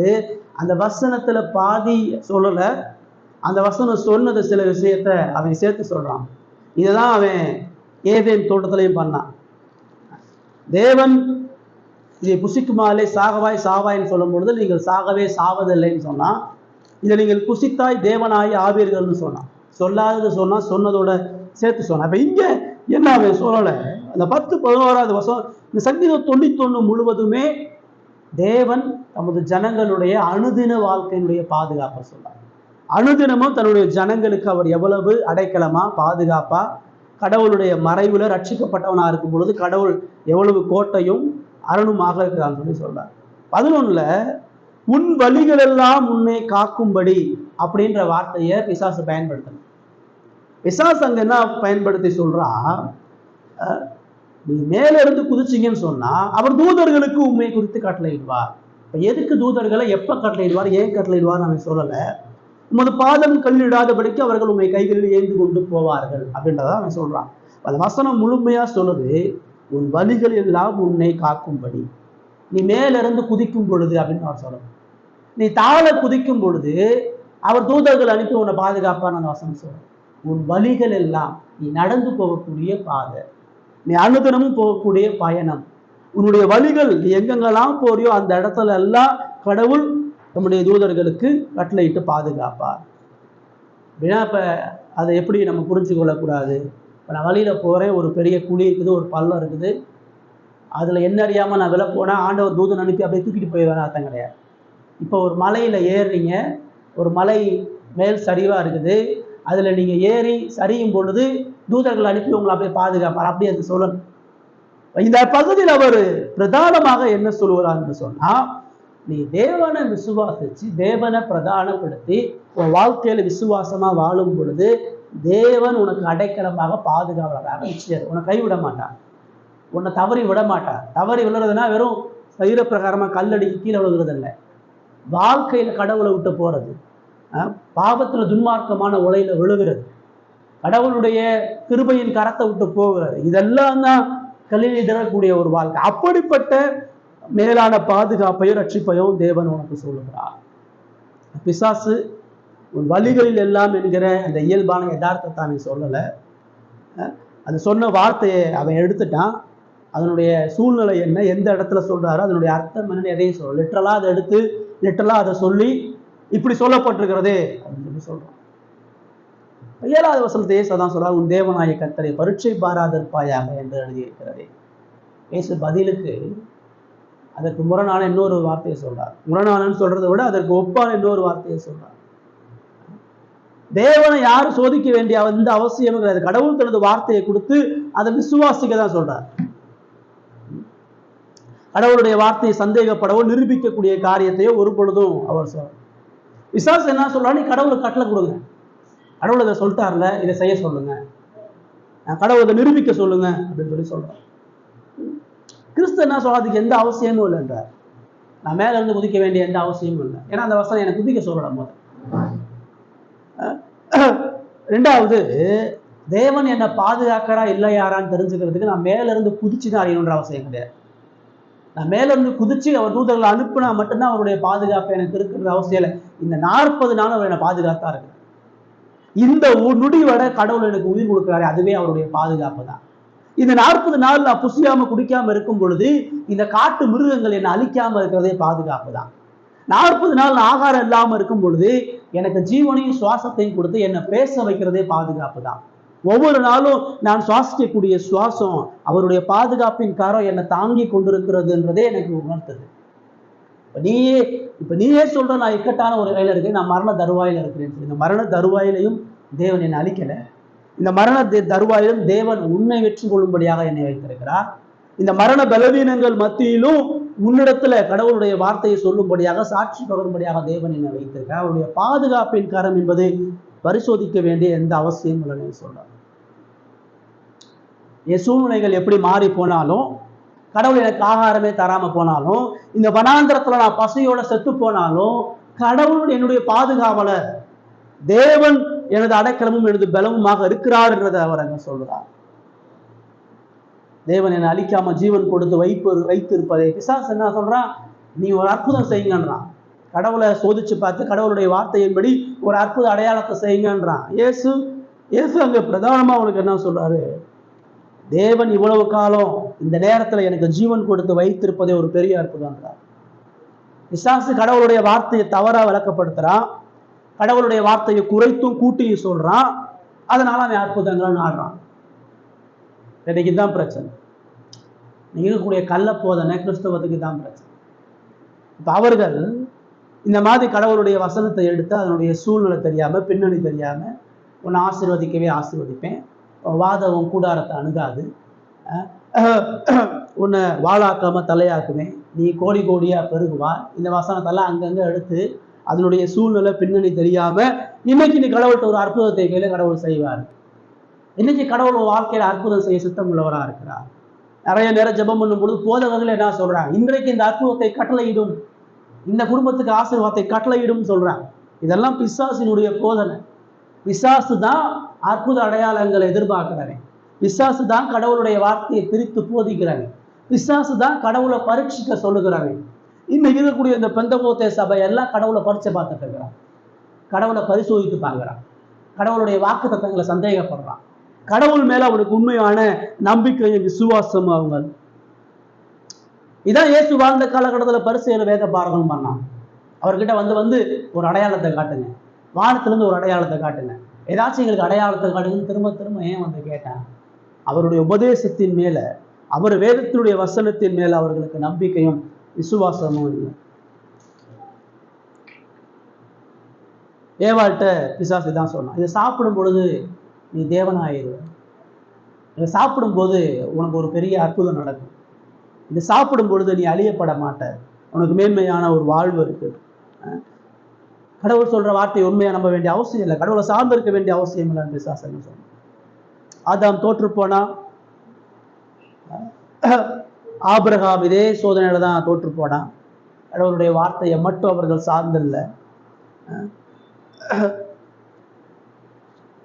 அந்த வசனத்துல பாதி சொல்லல. அந்த வசனம் சொன்னது சில விஷயத்த அவன் சேர்த்து சொல்றான். இதுதான் அவன் ஏதேன் தோட்டத்திலையும் பண்ணான். தேவன் இதை புசிக்குமாலே சாகவாய் சாவாய்ன்னு சொல்லும் பொழுது நீங்கள் சாகவே சாவதில்லைன்னு சொன்னா, இதை நீங்கள் புசித்தாய் தேவனாய் ஆவீர்கள்னு சொன்னான். சொல்லாதது சொன்னா, சொன்னதோட சேர்த்து சொன்னான். அப்ப இங்க என்ன அவன் சொல்லலை? அந்த 10-11வது வசனம், இந்த சங்கீதம் 91 முழுவதுமே தேவன் தமது ஜனங்களுடைய அனுதின வாழ்க்கையினுடைய பாதுகாப்பை சொன்னார். அனுதினமும் தன்னுடைய ஜனங்களுக்கு அவர் எவ்வளவு அடைக்கலமா பாதுகாப்பா, கடவுளுடைய மறைவுல ரட்சிக்கப்பட்டவனா இருக்கும் பொழுது கடவுள் எவ்வளவு கோட்டையும் அரணுமாக இருக்கிறான்னு சொல்லி சொல்றார். 11ல உன் வழிகள் எல்லாம் உன்னை காக்கும்படி அப்படின்ற வார்த்தையை பிசாசு பயன்படுத்தணும். பிசாசு அங்க என்ன பயன்படுத்தி சொல்றான்? நீ மேல இருந்து குதிச்சிங்கன்னு சொன்னா அவர் தூதர்களுக்கு உண்மை குறித்து கட்டளையிடுவார். இப்ப எதுக்கு தூதர்களை எப்ப கட்டளையிடுவார், ஏன் கட்டளையிடுவார் அவன் சொல்லல. உமது பாதம் கல்லிடாதபடிக்கு அவர்கள் உண்மை கைகளில் ஏந்து கொண்டு போவார்கள் அப்படின்றத அவன் சொல்றான். அந்த வசனம் முழுமையா சொல்லுது, உன் வழிகள் எல்லாம் உன்னை காக்கும்படி. நீ மேலிருந்து குதிக்கும் பொழுது அப்படின்னு அவர் சொல்லணும். நீ தாழ குதிக்கும் பொழுது அவர் தூதர்கள் அனுப்பி உன்னை பாதுகாப்பான அந்த வசனம் சொல்ற. உன் வழிகள் எல்லாம் நீ நடந்து போகக்கூடிய பாதை, நீ அனுதினமும் போகக்கூடிய பயணம், உன்னுடைய வழிகள் நீ எங்கெங்கெல்லாம் போறியோ அந்த இடத்துல எல்லாம் கடவுள் நம்முடைய தூதர்களுக்கு கட்டளையிட்டு பாதுகாப்பார். அப்படின்னா இப்ப அதை எப்படி நம்ம புரிஞ்சு கொள்ளக்கூடாது? இப்போ நான் வழியில போறேன், ஒரு பெரிய குழி இருக்குது, ஒரு பள்ளம் இருக்குது, அதுல என்ன அறியாம நான் விலை போனா ஆண்டவர் தூதன் அனுப்பி அப்படியே தூக்கிட்டு போயிடுவேன் அர்த்தம் கிடையாது. இப்போ ஒரு மலையில ஏறுறீங்க, ஒரு மலை மேல் சரிவா இருக்குது, அதுல நீங்க ஏறி சரியும் பொழுது தூதர்கள் அனுப்பி உங்களை அப்படியே பாதுகாப்பார். அப்படி அது சொல்லணும். இந்த பகுதியில் அவர் பிரதானமாக என்ன சொல்லுவார் என்று சொன்னா, நீ தேவனை விசுவாசிச்சு தேவனை பிரதானப்படுத்தி உன் வாழ்க்கையில விசுவாசமா வாழும் பொழுது தேவன் உனக்கு அடைக்கலமாக பாதுகாவலராக நிச்சயம் உன்னை கைவிட மாட்டான், உன்னை தவறி விட மாட்டான். தவறி விழுறதுன்னா வெறும் சரீர பிரகாரமா கல்லடிக்கு கீழே விழுகிறது இல்லை, வாழ்க்கையில கடவுளை விட்டு போறது, பாவத்துல துன்மார்க்கமான உலையில விழுகிறது, கடவுளுடைய கிருபையின் கரத்தை விட்டு போகிறது, இதெல்லாம் தான் கல்லிடக்கூடிய ஒரு வாழ்க்கை. அப்படிப்பட்ட மேலான பாதுகாப்பையும் ரட்சிப்பையும் தேவன் உனக்கு சொல்லுகிறார். பிசாசு உன் வழிகளில் எல்லாம் என்கிற அந்த இயல்பான யதார்த்தத்தை அவன் சொல்லலை. அது சொன்ன வார்த்தையை அவன் எடுத்துட்டான். அதனுடைய சூழ்நிலை என்ன, எந்த இடத்துல சொல்றாரு, அதனுடைய அர்த்தம் என்னன்னு எதையும் சொல்ல, லிட்டரலா அதை எடுத்து லிட்டரலா அதை சொல்லி இப்படி சொல்லப்பட்டிருக்கிறதே அப்படின்னு சொல்லி சொல்றான். 7வது வசனத்தை இயேசு அதான் சொல்றார், உன் தேவனாய கர்த்தரை பரீட்சை பாராதிருப்பாயாக என்று எழுதியிருக்கிறதே. இயேசு பதிலுக்கு அதற்கு முரணான இன்னொரு வார்த்தையை சொல்றார். முரணானன்னு சொல்றதை விட அதற்கு ஒப்பான இன்னொரு வார்த்தையை சொல்றார். தேவனை யாரும் சோதிக்க வேண்டிய எந்த அவசியமும் கிடையாது. கடவுள் தனது வார்த்தையை கொடுத்து அதை விசுவாசிக்க தான் சொல்றார். கடவுளுடைய வார்த்தையை சந்தேகப்படவோ நிரூபிக்கக்கூடிய காரியத்தையோ ஒரு பொழுதும் அவர் சொல்றார். பிசாசு என்ன சொல்றாரு, நீ கடவுளுக்கு கட்டளை கொடுங்க, கடவுள் இதை சொல்லிட்டார்ல, இதை செய்ய சொல்லுங்க, கடவுள் இதை நிரூபிக்க சொல்லுங்க அப்படின்னு சொல்லி சொல்றார். கிறிஸ்து என்ன சொல்ற, அதுக்கு எந்த அவசியமும் இல்லை என்றார். நான் மேல இருந்து குதிக்க வேண்டிய எந்த அவசியமும் இல்லை, ஏன்னா அந்த வசனம் எனக்கு குதிக்க சொல்லலாம் போது. 2வது, தேவன் என்னை பாதுகாக்கிறா இல்லையாரான்னு தெரிஞ்சுக்கிறதுக்கு நான் மேல இருந்து குதிச்சுதான் அறியணுன்ற அவசியம் கிடையாது. நான் மேல இருந்து குதிச்சு அவர் தூதர்களை அனுப்புனா மட்டும்தான் அவருடைய பாதுகாப்பு எனக்கு இருக்கிறது அவசியம் இல்லை. இந்த 40 நாள் அவர் என்னை பாதுகாத்தா இருக்கு. இந்த நொடி வட கடவுள் எனக்கு உயிர் கொடுக்கிறாரு, அதுவே அவருடைய பாதுகாப்பு தான். இந்த 40 நாள் நான் புசியாம குடிக்காம இருக்கும் பொழுது இந்த காட்டு மிருகங்கள் என்னை அழிக்காம இருக்கிறதே பாதுகாப்பு தான். 40 நாள் நான் ஆகாரம் இல்லாம இருக்கும் பொழுது எனக்கு ஜீவனையும் சுவாசத்தையும் கொடுத்து என்னை பேச வைக்கிறதே பாதுகாப்பு தான். ஒவ்வொரு நாளும் நான் சுவாசிக்கக்கூடிய சுவாசம் அவருடைய பாதுகாப்பின் காரம் என்னை தாங்கி கொண்டிருக்கிறதுன்றதே எனக்கு உணர்த்தது. இப்ப நீயே சொல்ற, நான் இக்கட்டான ஒரு நிலையில இருக்கேன், நான் மரண தருவாயில இருக்கிறேன். இந்த மரண தருவாயிலையும் தேவன் என்னை அழிக்கல. இந்த மரண தருவாயிலும் தேவன் உன்னை வெற்றி கொள்ளும்படியாக என்னை வைத்திருக்கிறார். இந்த மரண பலவீனங்கள் மத்தியிலும் உன்னிடத்துல கடவுளுடைய வார்த்தையை சொல்லும்படியாக சாட்சி பகரும்படியாக தேவன் என்னை வைத்திருக்கிறார். அவருடைய பாதுகாப்பின் கரம் என்பதை பரிசோதிக்க வேண்டிய எந்த அவசியம் இல்லைன்னு சொல்றார். என் சூழ்நிலைகள் எப்படி மாறி போனாலும் கடவுள் எனக்கு ஆகாரமே தராம போனாலும், இந்த வனாந்திரத்துல நான் பசியோட செத்து போனாலும், கடவுள் என்னுடைய பாதுகாவலர், தேவன் எனது அடைக்கலமும் எனது பலமுமாக இருக்கிறார் என்றதை அவர் அங்க சொல்றார். தேவன் என்னை அழிக்காம ஜீவன் கொடுத்து வைத்து இருப்பதை பிசாசு என்ன சொல்றான்? நீ ஒரு அற்புதம் செய்யுங்கன்றான். கடவுளை சோதிச்சு பார்த்து கடவுளுடைய வார்த்தையின்படி ஒரு அற்புத அடையாளத்தை செய்யுங்கன்றான். இயேசு அங்க பிரதானமா அவனுக்கு என்ன சொல்றாரு? தேவன் இவ்வளவு காலம் இந்த நேரத்துல எனக்கு ஜீவன் கொடுத்து வைத்திருப்பதே ஒரு பெரிய அற்புதம்ன்றார். பிசாசு கடவுளுடைய வார்த்தையை தவறா விளக்கப்படுத்துறான், கடவுளுடைய வார்த்தையை குறைத்தும் கூட்டியும் சொல்றான். அதனால அவன் அற்புதங்கள் நாடுறான். இன்னைக்கு தான் பிரச்சனை. நீங்க இருக்கக்கூடிய கள்ள போதனை கிறிஸ்தவத்துக்கு தான் பிரச்சனை. இப்ப அவர்கள் இந்த மாதிரி கடவுளுடைய வசனத்தை எடுத்து அதனுடைய சூழ்நிலை தெரியாம, பின்னணி தெரியாம, உன்னை ஆசீர்வதிக்கவே ஆசீர்வதிப்பேன், வாதவம் கூடாரத்தை அணுகாது, உன்னை வாழாக்காம தலையாக்குவேன், நீ கோடி கோடியா பெருகுவார், இந்த வசனத்தெல்லாம் அங்கங்க எடுத்து அதனுடைய சூழ்நிலை பின்னணி தெரியாம இன்னைக்கு நீ கடவுள்கிட்ட ஒரு அற்புதத்தை கையில கடவுள் செய்வார். இன்னைக்கு கடவுள் வாழ்க்கையில அற்புதம் செய்ய சித்தம் உள்ளவரா இருக்கிறார். நிறைய நேரம் ஜெபம் பண்ணும் பொழுது போதகர்கள் என்ன சொல்றாங்க? இன்றைக்கு இந்த அற்புதத்தை கட்டளையிடும், இந்த குடும்பத்துக்கு ஆசீர்வாதத்தை கட்டளையிடும் சொல்றாங்க. இதெல்லாம் பிசாசினுடைய போதனை. பிசாசு தான் அற்புத அடையாளங்களை எதிர்பார்க்கிறவன். பிசாசு தான் கடவுளுடைய வார்த்தையை பிரித்து போதிக்கிறவன். பிசாசு தான் கடவுளை பரீட்சிக்க சொல்லுகிறவன். இன்னைக்கு இருக்கக்கூடிய இந்த பெந்தகோஸ்தே சபை எல்லாம் கடவுளை பரீட்சை பார்த்துட்டு இருக்கிறான், கடவுளை பரிசோதித்து பார்க்கிறான், கடவுளுடைய வாக்கு தத்தங்களை சந்தேகப்படுறான், கடவுள் மேல அவனுக்கு உண்மையான நம்பிக்கையும் விசுவாசம். அவங்க இதான் இயேசு வாழ்ந்த காலகட்டத்தில் பரிசேயர் வேத பாரகம் பண்ணான். அவர்கிட்ட வந்து ஒரு அடையாளத்தை காட்டுங்க, வானத்திலிருந்து ஒரு அடையாளத்தை காட்டுங்க, ஏதாச்சும் எங்களுக்கு அடையாளத்தை காட்டுங்கன்னு திரும்ப திரும்ப ஏன் வந்து கேட்டேன்? அவருடைய உபதேசத்தின் மேல, அவர் வேதத்தினுடைய வசனத்தின் மேல அவர்களுக்கு நம்பிக்கையும் விசுவாசமும் இல்லை. ஏவாள்கிட்ட பிசாசு தான் சொன்னான், இதை சாப்பிடும் பொழுது நீ தேவனாயிரு, இதை சாப்பிடும் போது உனக்கு ஒரு பெரிய அற்புதம் நடக்கும், இதை சாப்பிடும் பொழுது நீ அழியப்பட மாட்ட, உனக்கு மேன்மையான ஒரு வாழ்வு இருக்கு. கடவுள் சொல்ற வார்த்தையை உண்மையா நம்ப வேண்டிய அவசியம் இல்லை, கடவுளை சார்ந்திருக்க வேண்டிய அவசியம் இல்லைன்னு பிசாசு சொன்னான். ஆதாம் தோற்று போனா, ஆபிரகாம் இதே சோதனையில தான் தோற்று போனான். கடவுளுடைய வார்த்தையை மட்டும் அவர்கள் சார்ந்தில்லை.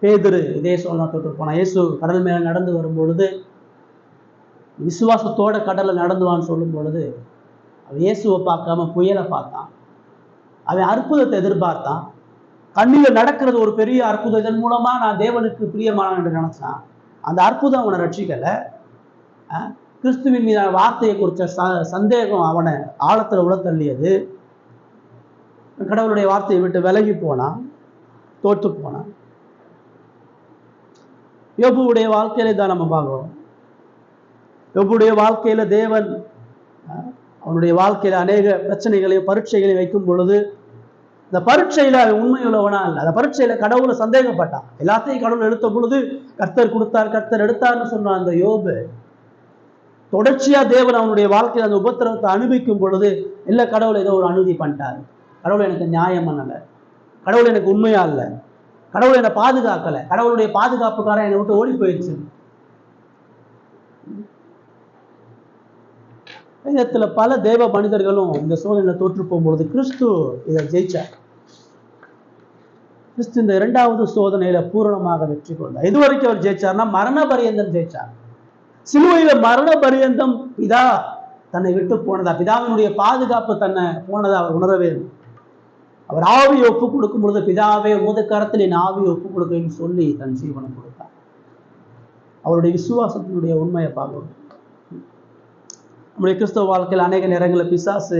பேதுரு இதே சோதனை தோற்று போனான். இயேசு கடல் மேல நடந்து வரும் பொழுது விசுவாசத்தோட கடலை நடந்துவான்னு சொல்லும் பொழுது அவன் இயேசுவை பார்க்காம புயலை பார்த்தான். அவன் அற்புதத்தை எதிர்பார்த்தான். கண்ணில நடக்கிறது ஒரு பெரிய அற்புதம், இதன் மூலமா நான் தேவனுக்கு பிரியமானவன் என்று நினைச்சான். அந்த அற்புதம் அவனை ரட்சிக்கல. கிறிஸ்துவின் மீதான வார்த்தையை குறித்த சந்தேகம் அவனை ஆழத்துல உளத்தள்ளியது. கடவுளுடைய வார்த்தையை விட்டு விலகி போனான், தோற்று போனான். யோபுடைய வாழ்க்கையில தான் நம்ம பார்க்கிறோம். யோபுடைய வாழ்க்கையில தேவன் அவனுடைய வாழ்க்கையில அநேக பிரச்சனைகளையும் பரீட்சைகளையும் வைக்கும் பொழுது, இந்த பரீட்சையில அவன் உண்மையுள்ளவனா இல்லை, அந்த பரீட்சையில கடவுளை சந்தேகப்பட்டான். எல்லாத்தையும் கடவுள் எடுத்த பொழுது கர்த்தர் கொடுத்தார், கர்த்தர் எடுத்தார்னு சொன்னான். அந்த யோபு தொடர்ச்சியா தேவன் அவனுடைய வாழ்க்கையில் அந்த உபத்திரவத்தை அனுபவிக்கும் பொழுது, இல்லை கடவுள் ஏதோ ஒரு அனுமதி பண்ணிட்டாரு, கடவுள் எனக்கு நியாயம் பண்ணலை, கடவுள் எனக்கு உண்மையா இல்லை, கடவுள் என்னை பாதுகாக்கலை, கடவுளுடைய பாதுகாப்புக்காரன் என்னை விட்டு ஓடி போயிடுச்சு. வேதத்துல பல தேவ மனிதர்களும் இந்த சோதனையில தோற்று போகும்பொழுது கிறிஸ்து இதை ஜெயிச்சார். கிறிஸ்து இந்த இரண்டாவது சோதனையில பூரணமாக வெற்றி கொண்டார். இதுவரைக்கும் அவர் ஜெயிச்சார்னா மரண பரியந்தம் ஜெயிச்சார். சிலுவையில மரண பரியந்தம் பிதா தன்னை விட்டு போனதா, பிதாவினுடைய பாதுகாப்பு தன்னை போனதா அவர் உணரவே இல்லை. அவர் ஆவியை ஒப்பு கொடுக்கும் பொழுது, பிதாவே உமது கரத்தில் என் ஆவியை ஒப்பு கொடுக்கன்னு சொல்லி தன் ஜீவனை கொடுத்தார். அவருடைய விசுவாசத்தினுடைய உண்மையை பார்க்கணும். நம்முடைய கிறிஸ்தவ வாழ்க்கையில் அநேக நேரங்களில் பிசாசு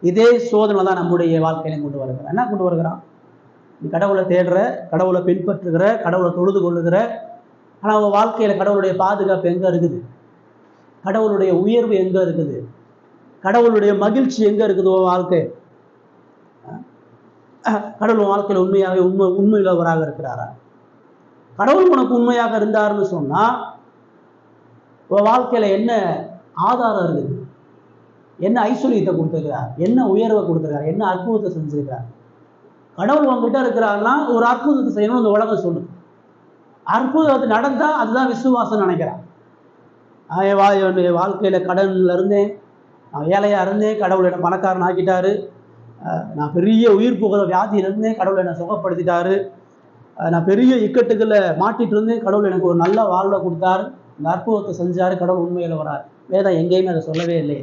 இதே சோதனை தான் நம்முடைய வாழ்க்கையில கொண்டு வருகிறான். என்ன கொண்டு வருகிறான்? நீ கடவுளை தேடுற, கடவுளை பின்பற்றுகிற, கடவுளை தொழுது கொள்ளுகிற, ஆனால் உங்கள் வாழ்க்கையில் கடவுளுடைய பாதுகாப்பு எங்கே இருக்குது? கடவுளுடைய உயர்வு எங்கே இருக்குது? கடவுளுடைய மகிழ்ச்சி எங்கே இருக்குது? உன் வாழ்க்கை கடவுள் வாழ்க்கையில் உண்மையாக உண்மையுள்ளவராக இருக்கிறாரா? கடவுள் உனக்கு உண்மையாக இருந்தாருன்னு சொன்னா உன் வாழ்க்கையில என்ன ஆதாரம் இருக்குது? என்ன ஐஸ்வர்யத்தை கொடுத்துருக்கிறார்? என்ன உயர்வை கொடுத்துருக்கார்? என்ன அற்புதத்தை செஞ்சிருக்கிறார்? கடவுள் உங்ககிட்ட இருக்கிறாருன்னா ஒரு அற்புதத்தை செய்யணும் இந்த உலகம் சொல்லுது. அற்புதத்தை நடந்தா அதுதான் விசுவாசம் நினைக்கிறான். என் வாழ்க்கையில் கடனில் இருந்தேன், நான் ஏழையாக இருந்தேன், கடவுள் என்னை பணக்காரன் ஆக்கிட்டாரு. நான் பெரிய உயிர் புகழ வியாதியில் இருந்தேன், கடவுள் என்னை சுகப்படுத்திட்டாரு. நான் பெரிய இக்கட்டுகளை மாட்டிட்டு இருந்தேன், கடவுள் எனக்கு ஒரு நல்ல வாழ்வை கொடுத்தாரு, இந்த அற்புதத்தை செஞ்சாரு, கடவுள் உண்மையில் வரார். வேதம் எங்கேயுமே அதை சொல்லவே இல்லை.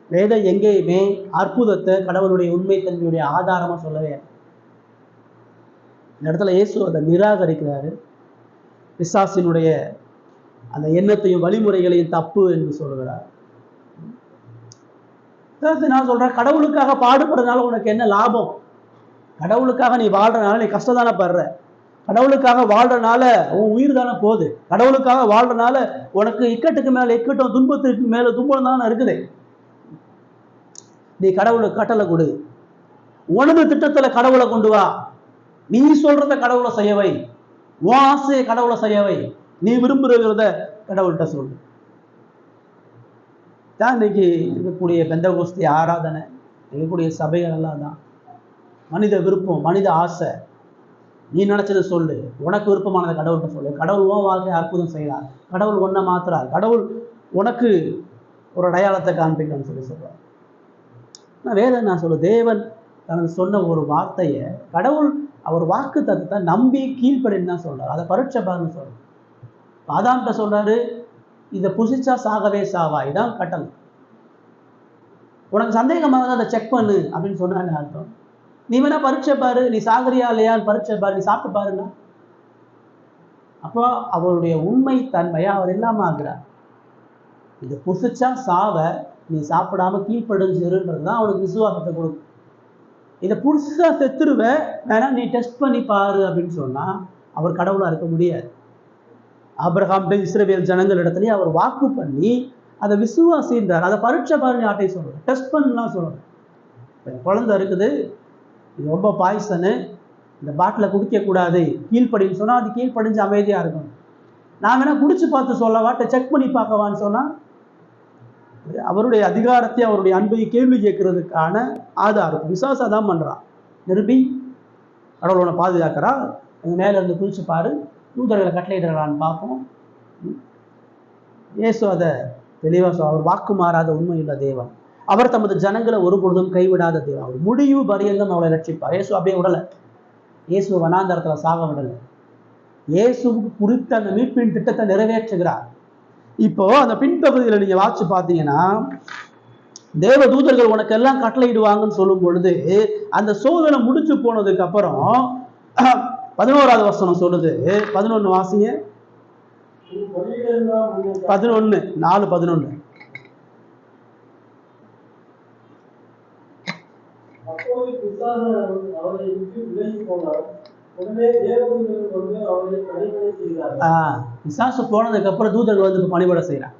வேதம் எங்கேயுமே அற்புதத்தை கடவுளுடைய உண்மைத்தன்மையுடைய ஆதாரமாக சொல்லவே. இந்த இடத்துல இயேசு அதை நிராகரிக்கிறாரு. பிசாசினுடைய அந்த எண்ணத்தையும் வழிமுறைகளையும் தப்பு என்று சொல்கிறார். நான் சொல்றேன், கடவுளுக்காக பாடுபடுறதுனால உனக்கு என்ன லாபம்? கடவுளுக்காக நீ வாழ்றதுனால நீ கஷ்டம் தானே படுற. கடவுளுக்காக வாழ்றதுனால உன் உயிர் தானே போகுது. கடவுளுக்காக வாழ்றதுனால உனக்கு இக்கட்டுக்கு மேல இக்கட்டும், துன்பத்திற்கு மேல துன்பம் தானே இருக்குது. நீ கடவுளுக்கு கட்டளை கொடு, உனது திட்டத்துல கடவுளை கொண்டு வா, நீ சொல்றத கடவுளை செய்யவை, உன் ஆசையை கடவுளை செய்யவை, நீ விரும்புகிறத கடவுள்கிட்ட சொல்லு. தான் இன்னைக்கு இருக்கக்கூடிய பெந்தகோஸ்தி ஆராதனை, இருக்கக்கூடிய சபைகள் எல்லாம் தான் மனித விருப்பம், மனித ஆசை. நீ நினைச்சதை சொல்லு, உனக்கு விருப்பமானதை கடவுள்கிட்ட சொல்லு. கடவுள் உன் வாழ்க்கையை அற்புதம் செய்கிறார், கடவுள் ஒன்றை மாத்துறார், கடவுள் உனக்கு ஒரு அடையாளத்தை காண்பிக்கணும்னு சொல்லி சொல்றார். நான் வேதம் நான் சொல்ல, தேவன் தனது சொன்ன ஒரு வார்த்தையை கடவுள் அவர் வாக்கு தத்துவத்தை நம்பி கீழ்ப்படின்னு தான் சொல்றாரு. அதை பரீட்சைப்பாருன்னு சொல்றாரு. ஆதாம்கிட்ட சொல்றாரு, இதை புசிச்சா சாகவே சாவா, இதான் கட்டளை. உனக்கு சந்தேகமாக அதை செக் பண்ணு அப்படின்னு சொன்னா என்ன அர்த்தம்? நீ வேணா பரீட்சை பாரு, நீ சாகரியா இல்லையான்னு பரீட்சை பாரு, நீ சாப்பிட்டு பாருங்க. அப்போ அவருடைய உண்மை தன்மையை அவர் இல்லாம ஆகிறார். இது புசிச்சா சாவ, நீ சாப்பிடாம கீழ்ப்படிஞ்சிருன்றது தான் அவனுக்கு விசுவாசத்தை கொடுக்கும். இதை புதுசா செத்துருவ, வேணா நீ டெஸ்ட் பண்ணி பாரு அப்படின்னு சொன்னா அவர் கடவுளா இருக்க முடியாது. ஆபிரகாம் இஸ்ரவேல் ஜனங்கள் இடத்துலயே அவர் வாக்கு பண்ணி அதை விசுவாசின்றார். அதை பரீட்சை பாருன்னு யார்ட்டையும் சொல்றேன், டெஸ்ட் பண்ணலாம் சொல்றேன். குழந்தை இருக்குது, இது ரொம்ப பாய்சனு, இந்த பாட்டில குடிக்கக்கூடாது, கீழ்ப்படின்னு சொன்னா அது கீழ்ப்படிஞ்சு அமைதியா இருக்கணும். நான் வேணா குடிச்சு பார்த்து சொல்லவா, செக் பண்ணி பார்க்கவான்னு சொன்னா அவருடைய அதிகாரத்தை, அவருடைய அன்பை கேள்வி கேட்கறதுக்கான ஆதாரம் விசுவாசா தான் பண்றான். நிருபி கடவுளோட பாதுகாக்கிறா, மேல இருந்து குதிச்சு பாரு, தூதர்களை கட்டளையிடலான்னு பார்ப்போம். இயேசு அதை தெளிவாக அவர் வாக்கு மாறாத உண்மையுள்ள தேவன். அவர் தமது ஜனங்களை ஒருபொழுதும் கைவிடாத தேவன். அவர் முடிவு பரியந்தம் அவளை ரட்சிப்பார். இயேசு அப்படியே விடலை, இயேசு வனாந்தரத்துல சாக விடலை. இயேசுக்கு குறித்த அந்த மீட்பின் திட்டத்தை நிறைவேற்றுகிறார். இப்போ அந்த பின்பகுதியில் நீங்க வாட்சி பார்த்தீங்கன்னா, தேவ தூதர்கள் உனக்கு எல்லாம் கட்டளையிடுவாங்கன்னு சொல்லும் பொழுது, அந்த சோதனை முடிச்சு போனதுக்கு அப்புறம் 11வது வசனம் சொல்லுது. 11 வாசிங்க. 4:11. பிசாசு போனதுக்கு அப்புறம் தூதர்கள் வந்து பணிபட செய்யறான்.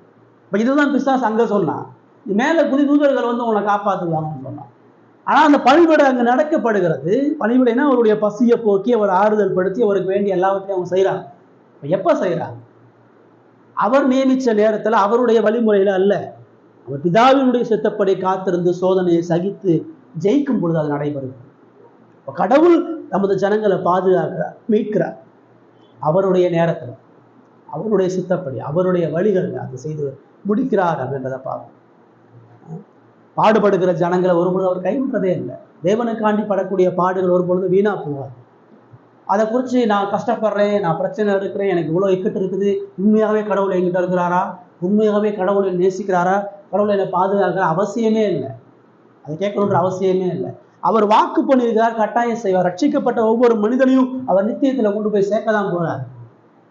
இப்ப இதுதான் பிசாசு அங்க சொன்னான், மேல புதிய தூதர்கள் வந்து உங்களை காப்பாத்துவாங்கன்னு சொன்னான். ஆனா அந்த பணிபடை அங்க நடக்கப்படுகிறது. பணிபடைனா அவருடைய பசியை போக்கி, அவர் ஆறுதல் படுத்தி, அவருக்கு வேண்டிய எல்லாவற்றையும் அவங்க செய்யறாங்க. எப்ப செய்யறாங்க? அவர் நியமிச்ச நேரத்துல, அவருடைய வழிமுறையில அல்ல, அவர் பிதாவினுடைய சித்தப்படி காத்திருந்து சோதனையை சகித்து ஜெயிக்கும் பொழுது அது நடைபெறும். கடவுள் நமது ஜனங்களை பாதுகாக்கிறார், மீட்கிறார். அவருடைய நேரத்தில், அவருடைய சித்தப்படி, அவருடைய வழிகள் அதை செய்து முடிக்கிறார் அப்படின்றத பார்ப்போம். பாடுபடுகிற ஜனங்களை ஒருபொழுது அவர் கைவிட்டதே இல்லை. தேவனுக்காண்டி படக்கூடிய பாடுகள் ஒருபொழுது வீணா போவார். அதை குறித்து நான் கஷ்டப்படுறேன், நான் பிரச்சனை இருக்கிறேன், எனக்கு இவ்வளோ இக்கட்டு இருக்குது, உண்மையாகவே கடவுள் என்கிட்ட இருக்கிறாரா, உண்மையாகவே கடவுளை நேசிக்கிறாரா, கடவுளை என்னை பாதுகாக்கிற அவசியமே இல்லை. அதை கேட்கணுன்ற அவசியமே இல்லை. அவர் வாக்கு பண்ணியிருக்கிறார், கட்டாயம் செய்வார். ரட்சிக்கப்பட்ட ஒவ்வொரு மனிதனையும் அவர் நித்தியத்தில் கொண்டு போய் சேர்க்க தான் போறார்.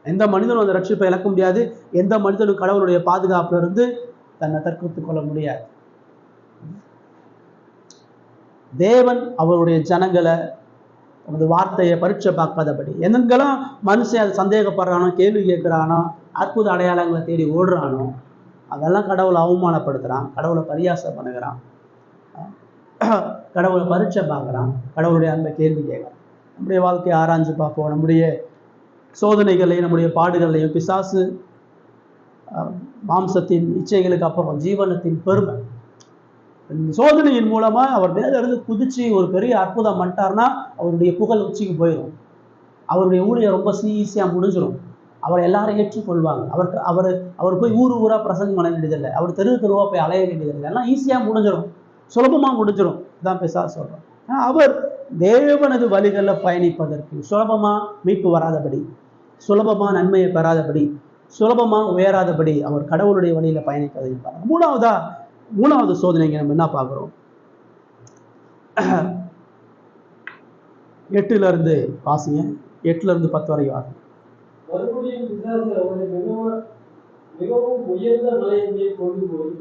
எந்த மனிதனும் அந்த ரட்சிப்பை இழக்க முடியாது. எந்த மனிதனும் கடவுளுடைய பாதுகாப்புல இருந்து தன்னை தற்காத்துக் கொள்ள முடியாது. தேவன் அவருடைய ஜனங்களை அவரது வார்த்தையை பரீட்சை பார்க்காதபடி, எங்கெல்லாம் மனுஷன் அதை சந்தேகப்படுறானோ, கேள்வி கேட்கிறானோ, அற்புத அடையாளங்களை தேடி ஓடுறானோ, அதெல்லாம் கடவுளை அவமானப்படுத்துறான், கடவுளை பரியாசம் பண்ணுகிறான், கடவுளை பரீட்சை பார்க்குறான், கடவுளுடைய அன்பை கேள்வி கேட்கறான். நம்முடைய வாழ்க்கையை ஆராய்ஞ்சு பார்ப்போம். நம்முடைய சோதனைகளையும் நம்முடைய பாடுகளையும், பிசாசு மாம்சத்தின் இச்சைகளுக்கு அப்புறம் ஜீவனத்தின் பெருமை, சோதனையின் மூலமா அவர் மேல இருந்து குதிச்சு ஒரு பெரிய அற்புதம் பண்ணிட்டார்னா அவருடைய புகழ் உச்சிக்கு போயிடும். அவருடைய ஊழியம் ரொம்ப ஈஸியா முடிஞ்சிடும். அவர் எல்லாரும் ஏற்றுக்கொள்வாங்க. அவர் போய் ஊராக பிரசங்கம் பண்ண வேண்டியதில்லை. அவர் தெருவாக போய் அலைய வேண்டியதில்லை. எல்லாம் ஈஸியாக முடிஞ்சிடும், சுலபமாக முடிஞ்சிடும். இதான் பிசாசு சொல்கிறோம். அவர் தேவனது வழிகளில் பயணிப்பதற்கு சுலபமாக மீட்பு வராதபடி, சுலபமாக நன்மையை பெறாதபடி, சுலபமாக உயராதபடி அவர் கடவுளுடைய வழியில் பயணிப்பதை பார்க்க. மூணாவது சோதனைங்க நம்ம என்ன பார்க்குறோம்? 8 வாசிங்க, 8-10 வரை வாசிங்க. மறுபடியும் பிசாசு அவனை மிகவும் உயர்ந்த மலையின் மேல் கொண்டு போய்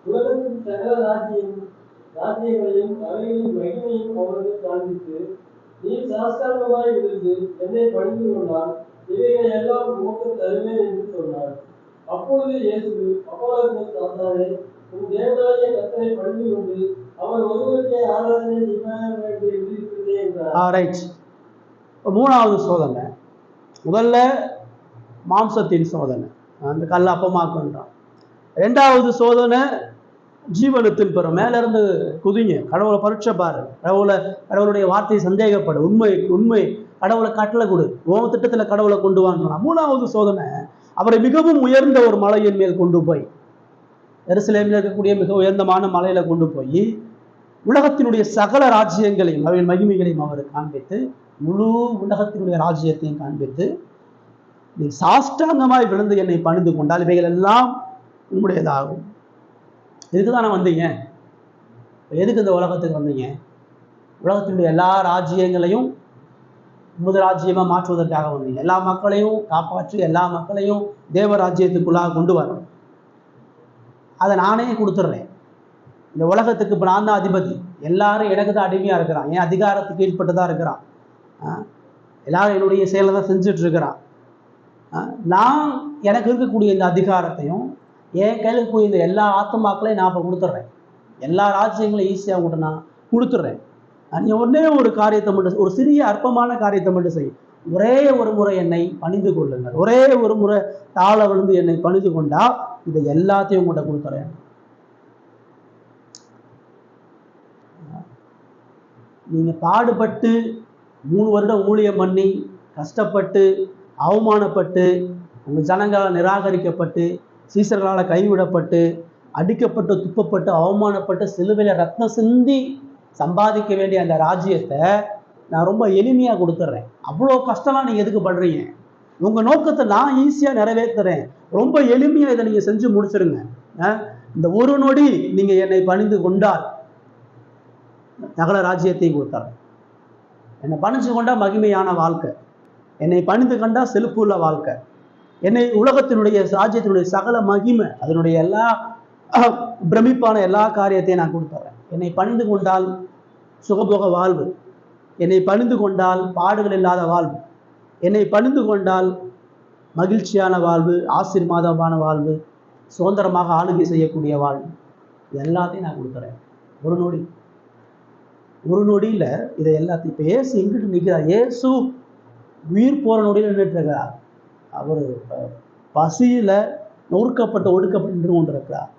உலகத்தின் சகல ராஜ்யங்களையும் அவைகளின் மகிமையும் அவருக்கு காண்பித்து, நீ சாஸ்தாங்கமாய் விழுந்து என்னை பணிந்து கொண்டால் இவைகளை எல்லாம் உமக்கு தருவேன் என்று சொன்னார். அப்பொழுது இயேசு, அப்பொழுது சாத்தானே, உன் தேவனாகிய கர்த்தரை பணிந்து கொண்டு அவர் ஒருவருக்கே ஆராதனை செய்ய வேண்டும் என்று இருக்கிறதே என்றார். மூணாவது சோதனை. முதல்ல மாம்சத்தின் சோதனை, அந்த கல்லை அப்பமாக்குன்றான். 2வது சோதனை ஜீவனத்தின் பெறும். மேல இருந்து குதிங்க, கடவுளை பரீட்சை பாரு, கடவுளுடைய வார்த்தையை சந்தேகப்படு, உண்மை கடவுளை கட்டளை கொடு, ஓம திட்டத்துல கடவுளை கொண்டு வாங்க. 3வது சோதனை அவரை மிகவும் உயர்ந்த ஒரு மலையின் மேல் கொண்டு போய், எருசலேமில் இருக்கக்கூடிய மிக உயர்ந்தமான மலையில கொண்டு போய் உலகத்தினுடைய சகல ராஜ்யங்களையும் அவையின் மகிமைகளையும் அவர் காண்பித்து, முழு உலகத்தினுடைய ராஜ்யத்தையும் காண்பித்து, நீ சாஷ்டாங்கமாய் விழுந்து என்னை பணிந்து கொண்டால் இவைகள் எல்லாம் உங்களுடையதாகும். இதுக்குதானே வந்தீங்க? எதுக்கு இந்த உலகத்துக்கு வந்தீங்க? உலகத்தினுடைய எல்லா ராஜ்யங்களையும் உமது ராஜ்யமா மாற்றுவதற்காக வந்தீங்க. எல்லா மக்களையும் காப்பாற்றி எல்லா மக்களையும் தேவ ராஜ்யத்துக்குள்ளாக கொண்டு வரணும். அதை நானே கொடுத்துட்றேன். இந்த உலகத்துக்கு இப்போ நான் தான் அதிபதி, எல்லாரும் எனக்கு தான் அடிமையாக இருக்கிறான், என் அதிகாரத்துக்கு கீழ்பட்டு தான் இருக்கிறான், எல்லாரும் என்னுடைய செயலை தான் செஞ்சுட்டு இருக்கிறான். நான் எனக்கு இருக்கக்கூடிய இந்த அதிகாரத்தையும் என் கையில் இருக்கக்கூடிய இந்த எல்லா ஆத்மாக்களையும் நான் இப்போ கொடுத்துட்றேன். எல்லா ராஜ்யங்களையும் ஈஸியாக கூட நான் கொடுத்துட்றேன். நீ ஒரே ஒரு காரியத்தை மட்டும், ஒரு சிறிய அற்பமான காரியத்தை மட்டும் செய். ஒரே ஒரு முறை என்னை பணிந்து கொள்ளுங்கள், ஒரே ஒரு முறை தாழ விழுந்து என்னை பணிந்து கொண்டா இதை எல்லாத்தையும் உங்கள்கிட்ட கொடுத்துறேன். நீங்க பாடுபட்டு 3 வருடம் ஊழியம் பண்ணி கஷ்டப்பட்டு அவமானப்பட்டு உங்கள் ஜனங்களால் நிராகரிக்கப்பட்டு சீசர்களால் கைவிடப்பட்டு அடிக்கப்பட்டு துப்பப்பட்டு அவமானப்பட்டு சிலுவையில் ரத்னம் சிந்தி சம்பாதிக்க வேண்டிய அந்த ராஜ்யத்தை நான் ரொம்ப எளிமையாக கொடுத்துட்றேன். அவ்வளோ கஷ்டம்லாம் நீங்கள் எதுக்கு பண்ணுறீங்க? உங்கள் நோக்கத்தை நான் ஈஸியாக நிறைவேற்றுறேன், ரொம்ப எளிமையாக இதை நீங்கள் செஞ்சு முடிச்சிருங்க. இந்த ஒரு நொடி நீங்கள் என்னை பணிந்து கொண்டால் சகல ராஜ்யத்தையும் கொடுத்தார். என்னை பணிஞ்சு கொண்டா மகிமையான வாழ்க்கை, என்னை பணிந்து கொண்டா செழிப்புள்ள வாழ்க்கை, என்னை உலகத்தினுடைய ராஜ்யத்தினுடைய சகல மகிமை அதனுடைய எல்லா பிரமிப்பான எல்லா காரியத்தையும் நான் கொடுத்துறேன். என்னை பணிந்து கொண்டால் சுகபோக வாழ்வு, என்னை பணிந்து கொண்டால் பாடுகள் இல்லாத வாழ்வு, என்னை பணிந்து கொண்டால் மகிழ்ச்சியான வாழ்வு, ஆசீர்வாதமான வாழ்வு, சுதந்திரமாக ஆளுகை செய்யக்கூடிய வாழ்வு, எல்லாத்தையும் நான் கொடுத்துறேன். ஒரு நொடியில் இதை எல்லாத்தையும். இப்போ ஏசு எங்கிட்டு நிற்கிறார்? ஏசு உயிர் போகிற நொடியில் நின்றுட்டு இருக்கிறார். அவர் பசியில் ஒடுக்கப்பட்டு நின்று கொண்டிருக்கிறார்.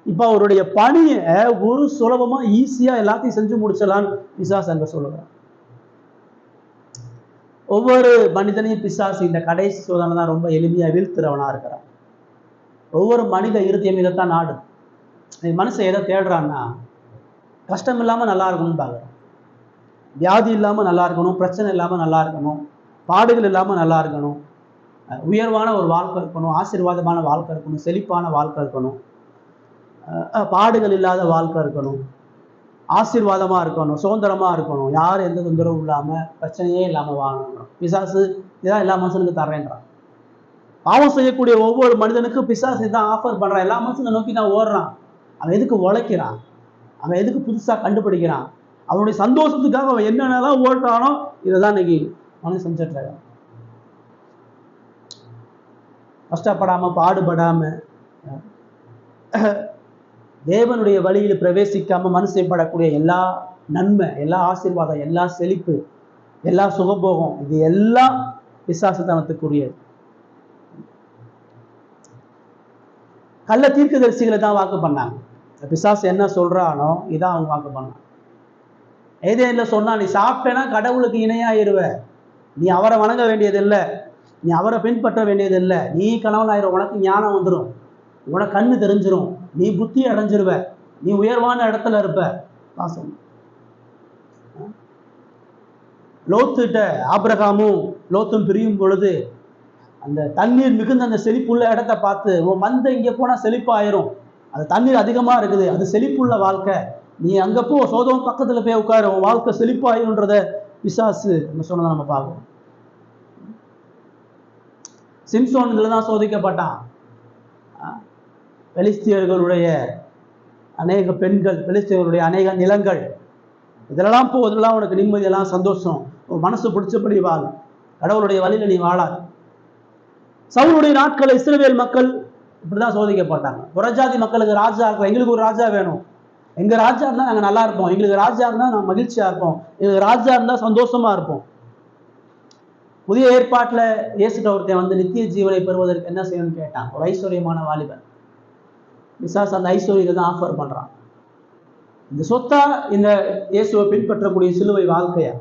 இப்போ அவருடைய பணியை ஒரு சுலபமாக ஈஸியாக எல்லாத்தையும் செஞ்சு முடிச்சலான்னு பிசாசு அங்கே சொல்லுகிறார். ஒவ்வொரு மனிதனையும் பிசாசு இந்த கடைசி சோதனை தான் ரொம்ப எளிமையாக வீழ்த்துறவனாக இருக்கிறான். ஒவ்வொரு மனித இருதயம் இதைத்தான் நாடு. மனுஷன் எதை தேடுறான்னா கஷ்டம் இல்லாமல் நல்லா இருக்கணும்னு பார்க்குறான், வியாதி இல்லாமல் நல்லா இருக்கணும், பிரச்சனை இல்லாமல் நல்லா இருக்கணும், பாடுகள் இல்லாமல் நல்லா இருக்கணும், உயர்வான ஒரு வாழ்க்கை இருக்கணும், ஆசீர்வாதமான வாழ்க்கை இருக்கணும், செழிப்பான வாழ்க்கை இருக்கணும், பாடுகள் இல்லாத வாழ்க்கை இருக்கணும், ஆசீர்வாதமாக இருக்கணும், சுதந்திரமாக இருக்கணும், யாரும் எந்த தொந்தரவும் இல்லாமல் பிரச்சனையே இல்லாமல் வாழணும். பிசாசு இதான் எல்லா மனுஷனுக்கும் தர்றேன்றான். பாவம் செய்யக்கூடிய ஒவ்வொரு மனிதனுக்கும் பிசாசு இதான் ஆஃபர் பண்ணுறான். எல்லா மனுஷனை நோக்கி தான் ஓடுறான். அவன் எதுக்கு உழைக்கிறான்? அவன் எதுக்கு புதுசாக கண்டுபிடிக்கிறான்? அவனுடைய சந்தோஷத்துக்காக அவன் என்னென்னலாம் ஓடுறானோ இதை தான் இன்னைக்கு மனசு செஞ்சிட்றான். கஷ்டப்படாமல் பாடுபடாமல் தேவனுடைய வழியில் பிரவேசிக்காமல் மனுஷப்படக்கூடிய எல்லா நன்மை, எல்லா ஆசீர்வாதம், எல்லா செழிப்பு, எல்லா சுகபோகம், இது எல்லாம் பிசாசுத்தனத்துக்குரியது. கள்ள தீர்க்கதரிசிகளை தான் வாக்கு பண்ணாங்க. பிசாசு என்ன சொல்றானோ இதான் அவங்க வாக்கு பண்ணாங்க. ஏதேனில் சொன்னா, நீ சாப்பிட்டேன்னா கடவுளுக்கு இணையாயிருவ, நீ அவரை வணங்க வேண்டியது இல்லை, நீ அவரை பின்பற்ற வேண்டியது இல்லை. நீ கணவன் ஆயிரும், உனக்கு ஞானம் வந்துடும், உனக்கு கண்ணு தெரிஞ்சிடும், நீ புத்தி அடைஞ்சிருவ, நீ உயர்வான இடத்துல இருப்ப. வாசம் லோத்துட்ட ஆபிரகாமும் லோத்தும் பிரியும் பொழுது அந்த தண்ணீர் மிகுந்த அந்த செழிப்புள்ள இடத்த பார்த்து, உன் மந்தை இங்கே போனா செழிப்பாயிரும், அது தண்ணீர் அதிகமா இருக்குது, அது செழிப்புள்ள வாழ்க்கை, நீ அங்க போ, சோதோம் பக்கத்துல போய் உட்காரு, உன் வாழ்க்கை செழிப்பாயிருன்றத பிசாசு சொன்னதை நம்ம பார்க்கணும். சிம்சோன் இதுல தான் சோதிக்கப்பட்டான். பெலிஸ்தியர்களுடைய அநேக பெண்கள், பெலிஸ்தியர்களுடைய அநேக நிலங்கள், இதெல்லாம் இதெல்லாம் உனக்கு நிம்மதியெல்லாம் சந்தோஷம், உன் மனசு பிடிச்சபடி வாழ், கடவுளுடைய வழியில நீ வாழாது. சவுளுடைய நாட்கள் இஸ்ரவேல் மக்கள் இப்படிதான் சோதிக்கப்பட்டாங்க. புறஜாதி மக்களுக்கு ராஜா இருக்கும், எங்களுக்கு ஒரு ராஜா வேணும், எங்க ராஜா இருந்தா நாங்க நல்லா இருப்போம், எங்களுக்கு ராஜா இருந்தா நாங்க மகிழ்ச்சியா இருப்போம், எங்களுக்கு ராஜா இருந்தா சந்தோஷமா இருப்போம். புதிய ஏற்பாட்டுல இயேசுட்ட ஒருத்தன் வந்து நித்திய ஜீவனை பெறுவதற்கு என்ன செய்யணும்னு கேட்டான். ஒரு ஐஸ்வர்யமான வாலிபன். பிசாசு அந்த ஐஸ்வர்யத்தை தான் ஆஃபர் பண்றான். இந்த சொத்தா இந்த இயேசுவை பின்பற்றக்கூடிய சிலுவை வாழ்க்கையா?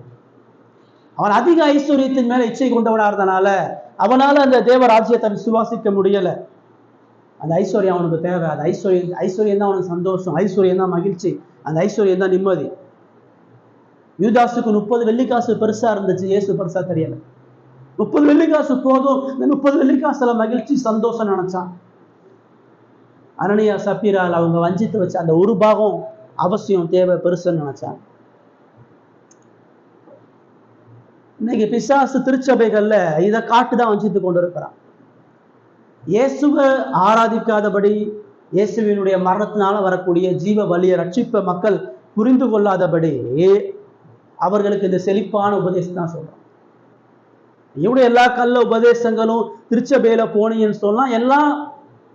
அவன் அதிக ஐஸ்வர்யத்தின் மேல இச்சை கொண்டவனா இருந்தனால அவனால அந்த தேவ ராஜ்யத்தை விசுவாசிக்க முடியல. அந்த ஐஸ்வர்யம் அவனுக்கு தேவை. அந்த ஐஸ்வர்யம் தான் அவனுக்கு சந்தோஷம், ஐஸ்வர்யம் தான் மகிழ்ச்சி, அந்த ஐஸ்வர்யம் தான் நிம்மதி. யூதாசுக்கு 30 வெள்ளிக்காசு பெருசா இருந்துச்சு, இயேசு பெருசா தெரியல. 30 வெள்ளிக்காசு போதும், இந்த 30 வெள்ளிக்காசுல மகிழ்ச்சி சந்தோஷம் நினைச்சான். அனனியா சப்பீரால் அவங்க வஞ்சித்து வச்ச அந்த ஒரு பாகம் அவசியம் தேவை பெருசுன்னு நினைச்சான். இன்னைக்கு பிசாசு திருச்சபைகள்ல இதை காட்டுதான் வஞ்சித்து கொண்டு இருக்கிறான். இயேசுவை ஆராதிக்காதபடி, இயேசுவினுடைய மரணத்தினால வரக்கூடிய ஜீவ வலிய ரட்சிப்ப மக்கள் புரிந்து கொள்ளாதபடி அவர்களுக்கு இந்த செழிப்பான உபதேசம் தான் சொல்றோம். இவருடைய எல்லா கல்ல உபதேசங்களும் திருச்சபையில போனீங்கன்னு சொல்லலாம், எல்லாம்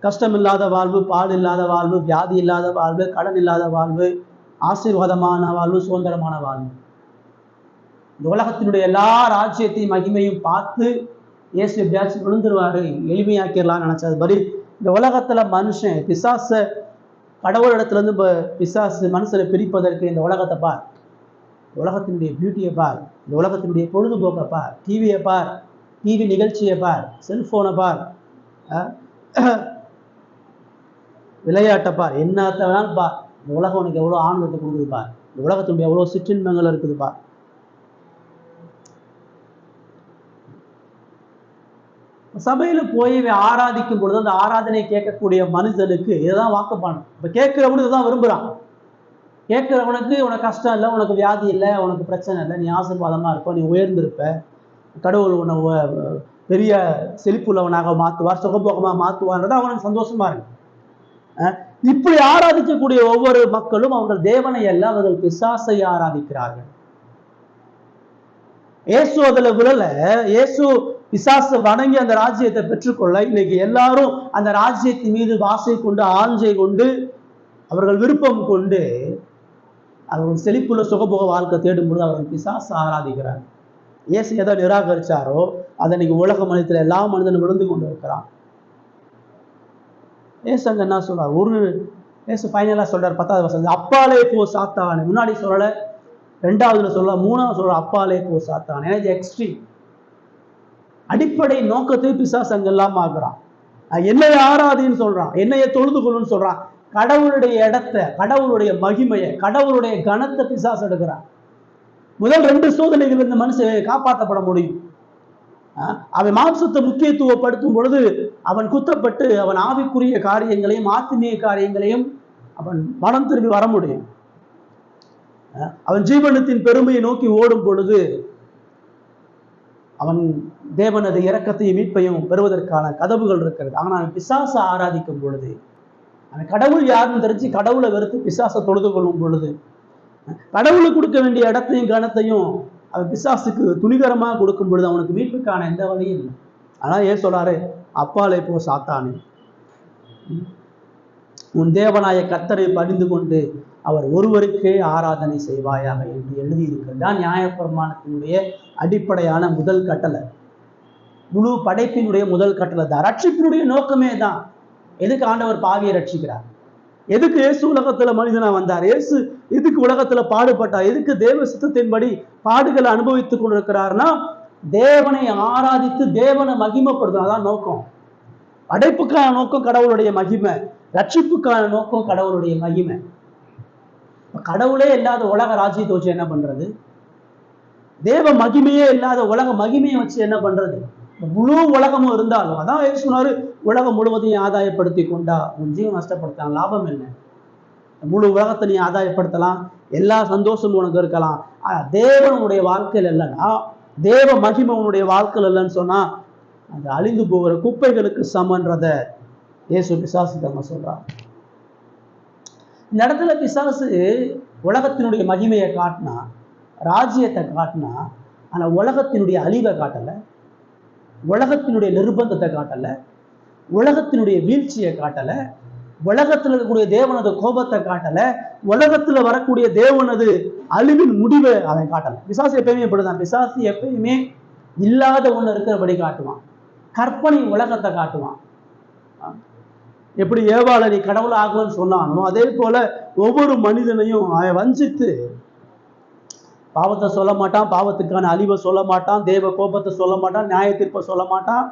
கஷ்டம் இல்லாத வாழ்வு, பால் இல்லாத வாழ்வு, வியாதி இல்லாத வாழ்வு, கடன் இல்லாத வாழ்வு, ஆசீர்வாதமான வாழ்வு, சுதந்திரமான வாழ்வு. இந்த உலகத்தினுடைய எல்லா ராஜ்யத்தையும் மகிமையும் பார்த்து இயேசு எப்படியாச்சும் விழுந்துருவாரு, எளிமையாக்கிடலாம்னு நினைச்சது படி இந்த உலகத்துல மனுஷன் பிசாச கடவுளிடத்துல இருந்து பிசாசு மனுஷனை பிரிப்பதற்கு இந்த உலகத்தை பார், உலகத்தினுடைய பியூட்டியை பார், இந்த உலகத்தினுடைய பொழுதுபோக்கை பார், டிவியை பார், டிவி நிகழ்ச்சியை பார், செல்போனை பார், விளையாட்டை பார், என்னத்தை வேணாலும் பார். இந்த உலகம் உனக்கு எவ்வளோ ஆனந்தத்தை கொடுக்குது பார், இந்த உலகத்தினுடைய எவ்வளோ சிற்றின்பங்கள் இருக்குது பார். சபையில போய் ஆராதிக்கும் பொழுது அந்த ஆராதனை கேட்கக்கூடிய மனிதனுக்கு இதுதான் வாக்குப்பானம். இப்ப கேட்கிறவனு இதுதான் விரும்புறான். கேட்கிறவனுக்கு உனக்கு கஷ்டம் இல்லை, உனக்கு வியாதி இல்லை, உனக்கு பிரச்சனை இல்லை, நீ ஆசீர்வாதமா இருப்ப, நீ உயர்ந்திருப்ப, கடவுள் உன்னை பெரிய செழிப்புள்ளவனாக மாற்றுவார், சுகபோகமா மாற்றுவார்ன்றது அவனுக்கு சந்தோஷமா இருக்கு. இப்படி ஆராதிக்கக்கூடிய ஒவ்வொரு மக்களும் அவர்கள் தேவனை அல்ல, அவர்கள் பிசாசை ஆராதிக்கிறார்கள். இயேசு அதுல விழல. இயேசு பிசாசை வணங்கி அந்த ராஜ்யத்தை பெற்றுக்கொள்ள இன்னைக்கு எல்லாரும் அந்த ராஜ்யத்தின் மீது வாசை கொண்டு ஆஞ்சை கொண்டு அவர்கள் விருப்பம் கொண்டு அவர்கள் செழிப்புள்ள சுகபோக வாழ்க்கை தேடும் பொழுது அவர்கள் பிசாசை ஆராதிக்கிறார். இயேசு எதை நிராகரிச்சாரோ அதை இன்னைக்கு உலக மனிதத்தில் எல்லா மனிதனும் விழுந்து கொண்டு இருக்கிறான். ஏசு அங்க என்ன சொல்றார்? ஏசு ஃபைனலா சொல்றார் 10வது வசனம், அப்பாலே போ சாத்தானே. முன்னாடி சொல்லல, 2வதுல சொல்ல, 3வது சொல்ற அப்பாலே போ சாத்தானே. இது எக்ஸ்ட்ரீம். அடிப்படை நோக்கத்தை பிசாசு அங்கெல்லாம் ஆகுறான். என்னைய ஆராதின்னு சொல்றான், என்னைய தொழுது கொள்ளுன்னு சொல்றான். கடவுளுடைய இடத்தை, கடவுளுடைய மகிமையை, கடவுளுடைய கனத்தை பிசாசு எடுக்கிறான். முதல் 2 சோதனைகள் இந்த மனுஷன் காப்பாற்றப்பட முடியும். அவன் மாம்சத்தை முக்கியத்துவப்படுத்தும் பொழுது அவன் குத்தப்பட்டு அவன் ஆவிக்குரிய காரியங்களையும் ஆத்மீய காரியங்களையும் அவன் மனம் திரும்பி வர முடியும். அவன் ஜீவனத்தின் பெருமையை நோக்கி ஓடும் பொழுது அவன் தேவனது இரக்கத்தையும் மீட்பையும் பெறுவதற்கான கதவுகள் இருக்கிறது. ஆனால் பிசாசை ஆராதிக்கும் பொழுது, அவன் கடவுள் யாருன்னு தெரிஞ்சு கடவுளை வெறுத்து பிசாசை தொழுது கொள்ளும் பொழுது, கடவுளுக்கு கொடுக்க வேண்டிய இடத்தையும் கனத்தையும் அவன் பிசாசுக்கு துணிகரமாக கொடுக்கும் பொழுது அவனுக்கு மீட்புக்கான எந்த வழியும் இல்லை. ஆனால் ஏன் சொல்றாரு? அப்பாலே போ சாத்தானே, உன் தேவனாய கர்த்தரை பணிந்து கொண்டு அவர் ஒருவருக்கே ஆராதனை செய்வாயாக என்று எழுதியிருக்கிறது. தான் நியாயப்பிரமாணத்தினுடைய அடிப்படையான முதல் கட்டளை, முழு படைப்பினுடைய முதல் கட்டளை தான். ரட்சிப்பினுடைய நோக்கமே தான். எதுக்கு ஆண்டவர் பாவியை ரட்சிக்கிறார்? எதுக்கு இயேசு உலகத்துல மனிதனா வந்தார்? இயேசு எதுக்கு உலகத்துல பாடுபட்டார்? எதுக்கு தேவ சித்தத்தின்படி பாடுகளை அனுபவித்துக் கொண்டிருக்கிறார்னா, தேவனை ஆராதித்து தேவனை மகிமைப்படுத்தணும். அதான் நோக்கம். அடைப்புக்கான நோக்கம் கடவுளுடைய மகிமை, ரட்சிப்புக்கான நோக்கம் கடவுளுடைய மகிமை. கடவுளே இல்லாத உலக ராஜ்யத்தை வச்சு என்ன பண்றது? தேவ மகிமையே இல்லாத உலக மகிமையை வச்சு என்ன பண்றது? முழு உலகமும் இருந்தாலும், அதான் சொன்னாரு, உலகம் முழுவதையும் ஆதாயப்படுத்தி கொண்டா உன் ஜீவன் நஷ்டப்படுத்தலாம், லாபம் என்ன? முழு உலகத்தை நீ ஆதாயப்படுத்தலாம், எல்லா சந்தோஷமும் உனக்கு இருக்கலாம். தேவனுடைய வாழ்க்கையில் இல்லைன்னா, தேவ மகிமை உன்னுடைய வாழ்க்கையில் இல்லைன்னு சொன்னா அது அழிந்து போகிற குப்பைகளுக்கு சமன்றத இயேசு பிசாசுக்கு சொல்றார். இந்த இடத்துல பிசாசு உலகத்தினுடைய மகிமையை காட்டினா, ராஜ்யத்தை காட்டினா, ஆனா உலகத்தினுடைய அழிவை காட்டல, உலகத்தினுடைய நிர்பந்தத்தை காட்டல, உலகத்தினுடைய வீழ்ச்சியை காட்டல, உலகத்தில் இருக்கக்கூடிய தேவனது கோபத்தை காட்டல, உலகத்துல வரக்கூடிய தேவனது அழிவின் முடிவை அவன் காட்டல. பிசாசு எப்பயுமே இப்படிதான். பிசாசு எப்பயுமே இல்லாத ஒண்ணு இருக்கிறபடி காட்டுவான், கற்பனை உலகத்தை காட்டுவான். எப்படி ஏவாளை நீ கடவுள் ஆகும்னு சொன்னானோ அதே போல ஒவ்வொரு மனிதனையும் அவன் வஞ்சித்து பாவத்தை சொல்ல மாட்டான், பாவத்துக்கான அழிவை சொல்ல மாட்டான், தேவ கோபத்தை சொல்ல மாட்டான், நியாய தீர்ப்பை சொல்ல மாட்டான்.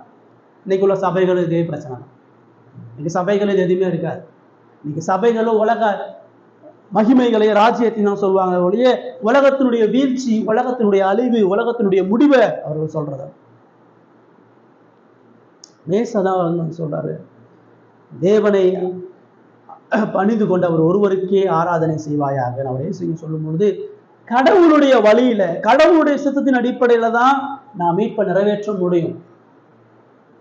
இன்னைக்கு உள்ள சபைகள் இதே பிரச்சனை தான். இன்னைக்கு சபைகள் இது எதுவுமே இருக்காது. இன்னைக்கு சபைகளும் உலக மகிமைகளை ராஜ்யத்தையும் தான் சொல்லுவாங்க ஒழிய உலகத்தினுடைய வீழ்ச்சி, உலகத்தினுடைய அழிவு, உலகத்தினுடைய முடிவை அவர்கள் சொல்றத மேசதான் சொல்றாரு. தேவனை பணிந்து கொண்டு அவர் ஒருவருக்கே ஆராதனை செய்வாயாக அவர் இயேசு சொல்லும் பொழுது, கடவுளுடைய வழியில, கடவுளுடைய சித்தத்தின் அடிப்படையில தான் நாம் மீட்பை நிறைவேற்ற முடியும்.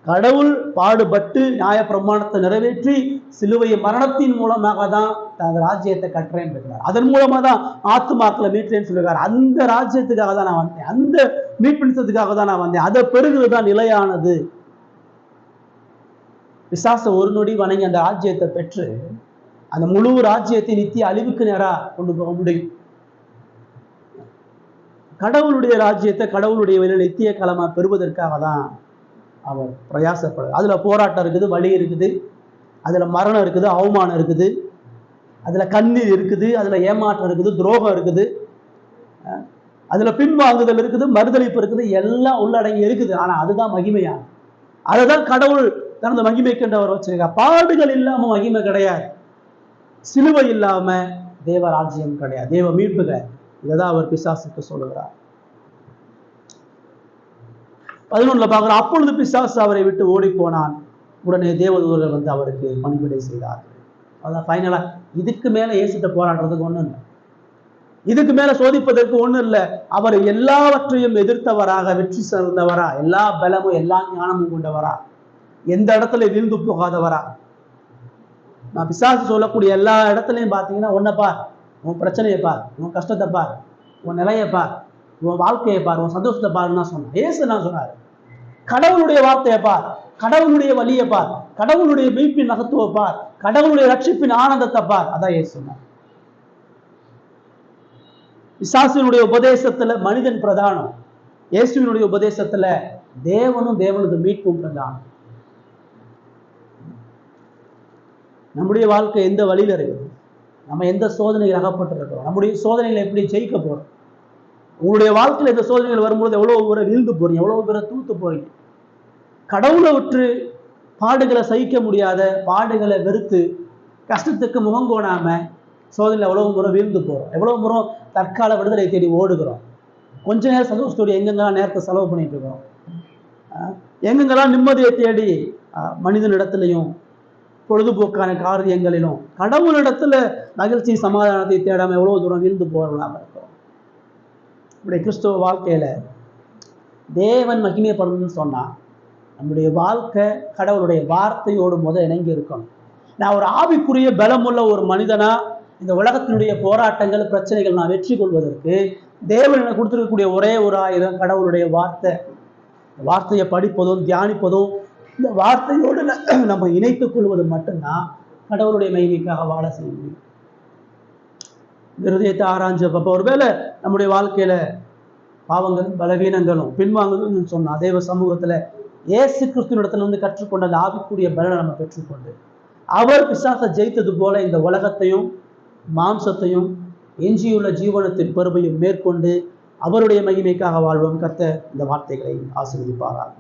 கடவுள் பாடுபட்டு நியாய பிரமாணத்தை நிறைவேற்றி சிலுவையை மரணத்தின் மூலமாக தான் அந்த ராஜ்யத்தை கட்டுறேன்னு இருக்கிறார். அதன் மூலமா தான் ஆத்துமாக்களை மீட்கிறேன்னு சொல்லுகிறார். அந்த ராஜ்யத்துக்காக தான் நான் வந்தேன், அந்த மீட்பிடித்ததுக்காக தான் நான் வந்தேன். அதை பெறுகிறதுதான் நிலையானது. பிசாச ஒரு நொடி வணங்கி அந்த ராஜ்யத்தை பெற்று அந்த முழு ராஜ்யத்தை நித்திய அழிவுக்கு நேரா கொண்டு போக முடியும். கடவுளுடைய ராஜ்யத்தை கடவுளுடைய வழியில் நித்திய களமா பெறுவதற்காக தான் அவர் பிரயாசப்படுறார். அதுல போராட்டம் இருக்குது, வலி இருக்குது, அதுல மரணம் இருக்குது, அவமானம் இருக்குது, அதுல கண்ணீர் இருக்குது, அதுல ஏமாற்றம் இருக்குது, துரோகம் இருக்குது, அதுல பின்வாங்குதல் இருக்குது, மறுதளிப்பு இருக்குது, எல்லாம் உள்ளடங்கி இருக்குது. ஆனா அதுதான் மகிமையா, அதுதான் கடவுள் தனது மகிமை கண்டவர் வச்சிருக்கார். பாடுகள் இல்லாம மகிமை கிடையாது, சிலுவை இல்லாம தேவ ராஜ்யம் கிடையாது, தேவ மீட்புகள். இதைதான் அவர் பிசாசுக்கு சொல்லுகிறார். 11 பார்க்கிறோம். அப்பொழுது பிசாசு அவரை விட்டு ஓடி போனான், உடனே தேவதூதர்கள் வந்து அவருக்கு பணிவிடை செய்தார்கள். அதான் ஃபைனலா. இதுக்கு மேல இயேசுட்ட போராடுறதுக்கு ஒண்ணும் இல்லை, இதுக்கு மேல சோதிப்பதற்கு ஒண்ணும் இல்லை. அவர் எல்லாவற்றையும் எதிர்த்தவராக, வெற்றி சேர்ந்தவரா, எல்லா பலமும் எல்லா ஞானமும் கொண்டவரா, எந்த இடத்துல வீழ்ந்து போகாதவரா. நான் பிசாசு சொல்லக்கூடிய எல்லா இடத்துலையும் பார்த்தீங்கன்னா, ஒன்னை பார், உன் பிரச்சனையை பார், உன் கஷ்டத்தை பார், உன் நிலையை பார், உன் வாழ்க்கையை பார், உன் சந்தோஷத்தை பாருன்னு தான் சொன்னார். ஏசு நான் சொன்னார், கடவுளுடைய வார்த்தையை பார், கடவுளுடைய வழியை பார், கடவுளுடைய மீட்பின் மகத்துவ பார், கடவுளுடைய ரட்சிப்பின் ஆனந்தத்தை பார். அதான் ஏசு சொன்னார். பிசாசினுடைய உபதேசத்துல மனிதன் பிரதானம், இயேசுவினுடைய உபதேசத்துல தேவனும் தேவனது மீட்பும் பிரதானம். நம்முடைய வாழ்க்கை எந்த வழியில இருக்குது, நம்ம எந்த சோதனைகள் அகப்பட்டிருக்கிறோம், நம்முடைய சோதனைகளை எப்படி ஜெயிக்க போறோம். உங்களுடைய வாழ்க்கையில் இந்த சோதனைகள் வரும்போது எவ்வளவு பேரை வீழ்ந்து போறீங்க, எவ்வளவு பேரை தூத்து போறீங்க. கடவுளை விட்டு பாடுகளை சகிக்க முடியாத, பாடுகளை வெறுத்து கஷ்டத்துக்கு முகங்கோணாம சோதனையில் எவ்வளவு முறை வீழ்ந்து போறோம், எவ்வளவு முறை தற்கால விடுதலை தேடி ஓடுகிறோம். கொஞ்ச நேரம் சந்தோஷத்தோடு எங்கெங்கெல்லாம் நேரத்தை செலவு பண்ணிட்டு இருக்கிறோம், எங்கெங்கெல்லாம் நிம்மதியை தேடி மனிதனிடத்திலையும் பொழுதுபோக்கான காரியங்களிலும் கடவுளிடத்துல மகிழ்ச்சி சமாதானத்தை தேடாம எவ்வளவு தூரம் வீழ்ந்து போறவர்களாக இருக்கிறோம். நம்முடைய கிறிஸ்துவ வாழ்க்கையில தேவன் மகிமைப்படணும்னு சொன்னா நம்முடைய வாழ்க்கை கடவுளுடைய வார்த்தையோடு இணங்கி இருக்கணும். நான் ஒரு ஆவிக்குரிய பலமுள்ள ஒரு மனிதனா இந்த உலகத்தினுடைய போராட்டங்கள், பிரச்சனைகள் நான் வெற்றி கொள்வதற்கு தேவன் எனக்கு கொடுத்திருக்கக்கூடிய ஒரே ஒரு ஆயுதம் கடவுளுடைய வார்த்தை. வார்த்தையை படிப்பதும் தியானிப்பதும், இந்த வார்த்தையோடு நம்ம இணைத்துக் கொள்வது மட்டும்தான் கடவுளுடைய மகிமைக்காக வாழ செய்ய முடியும். இருதயத்தை ஆராய்ஞ்சப்ப ஒருவேளை நம்முடைய வாழ்க்கையில பாவங்களும் பலவீனங்களும் பின்வாங்குதுன்னு சொன்னா தேவ சமூகத்துல இயேசு கிறிஸ்துவினிடத்துல வந்து கற்றுக்கொண்ட அந்த ஆவிக்குரிய பலனை நம்ம பெற்றுக்கொண்டு அவர் பிசாசை ஜெயித்தது போல இந்த உலகத்தையும் மாம்சத்தையும் எஞ்சியுள்ள ஜீவனத்தின் பெருமையும் மேற்கொண்டு அவருடைய மகிமைக்காக வாழ்வோம். கர்த்தர் இந்த வார்த்தைகளை ஆசீர்வதிப்பாராக.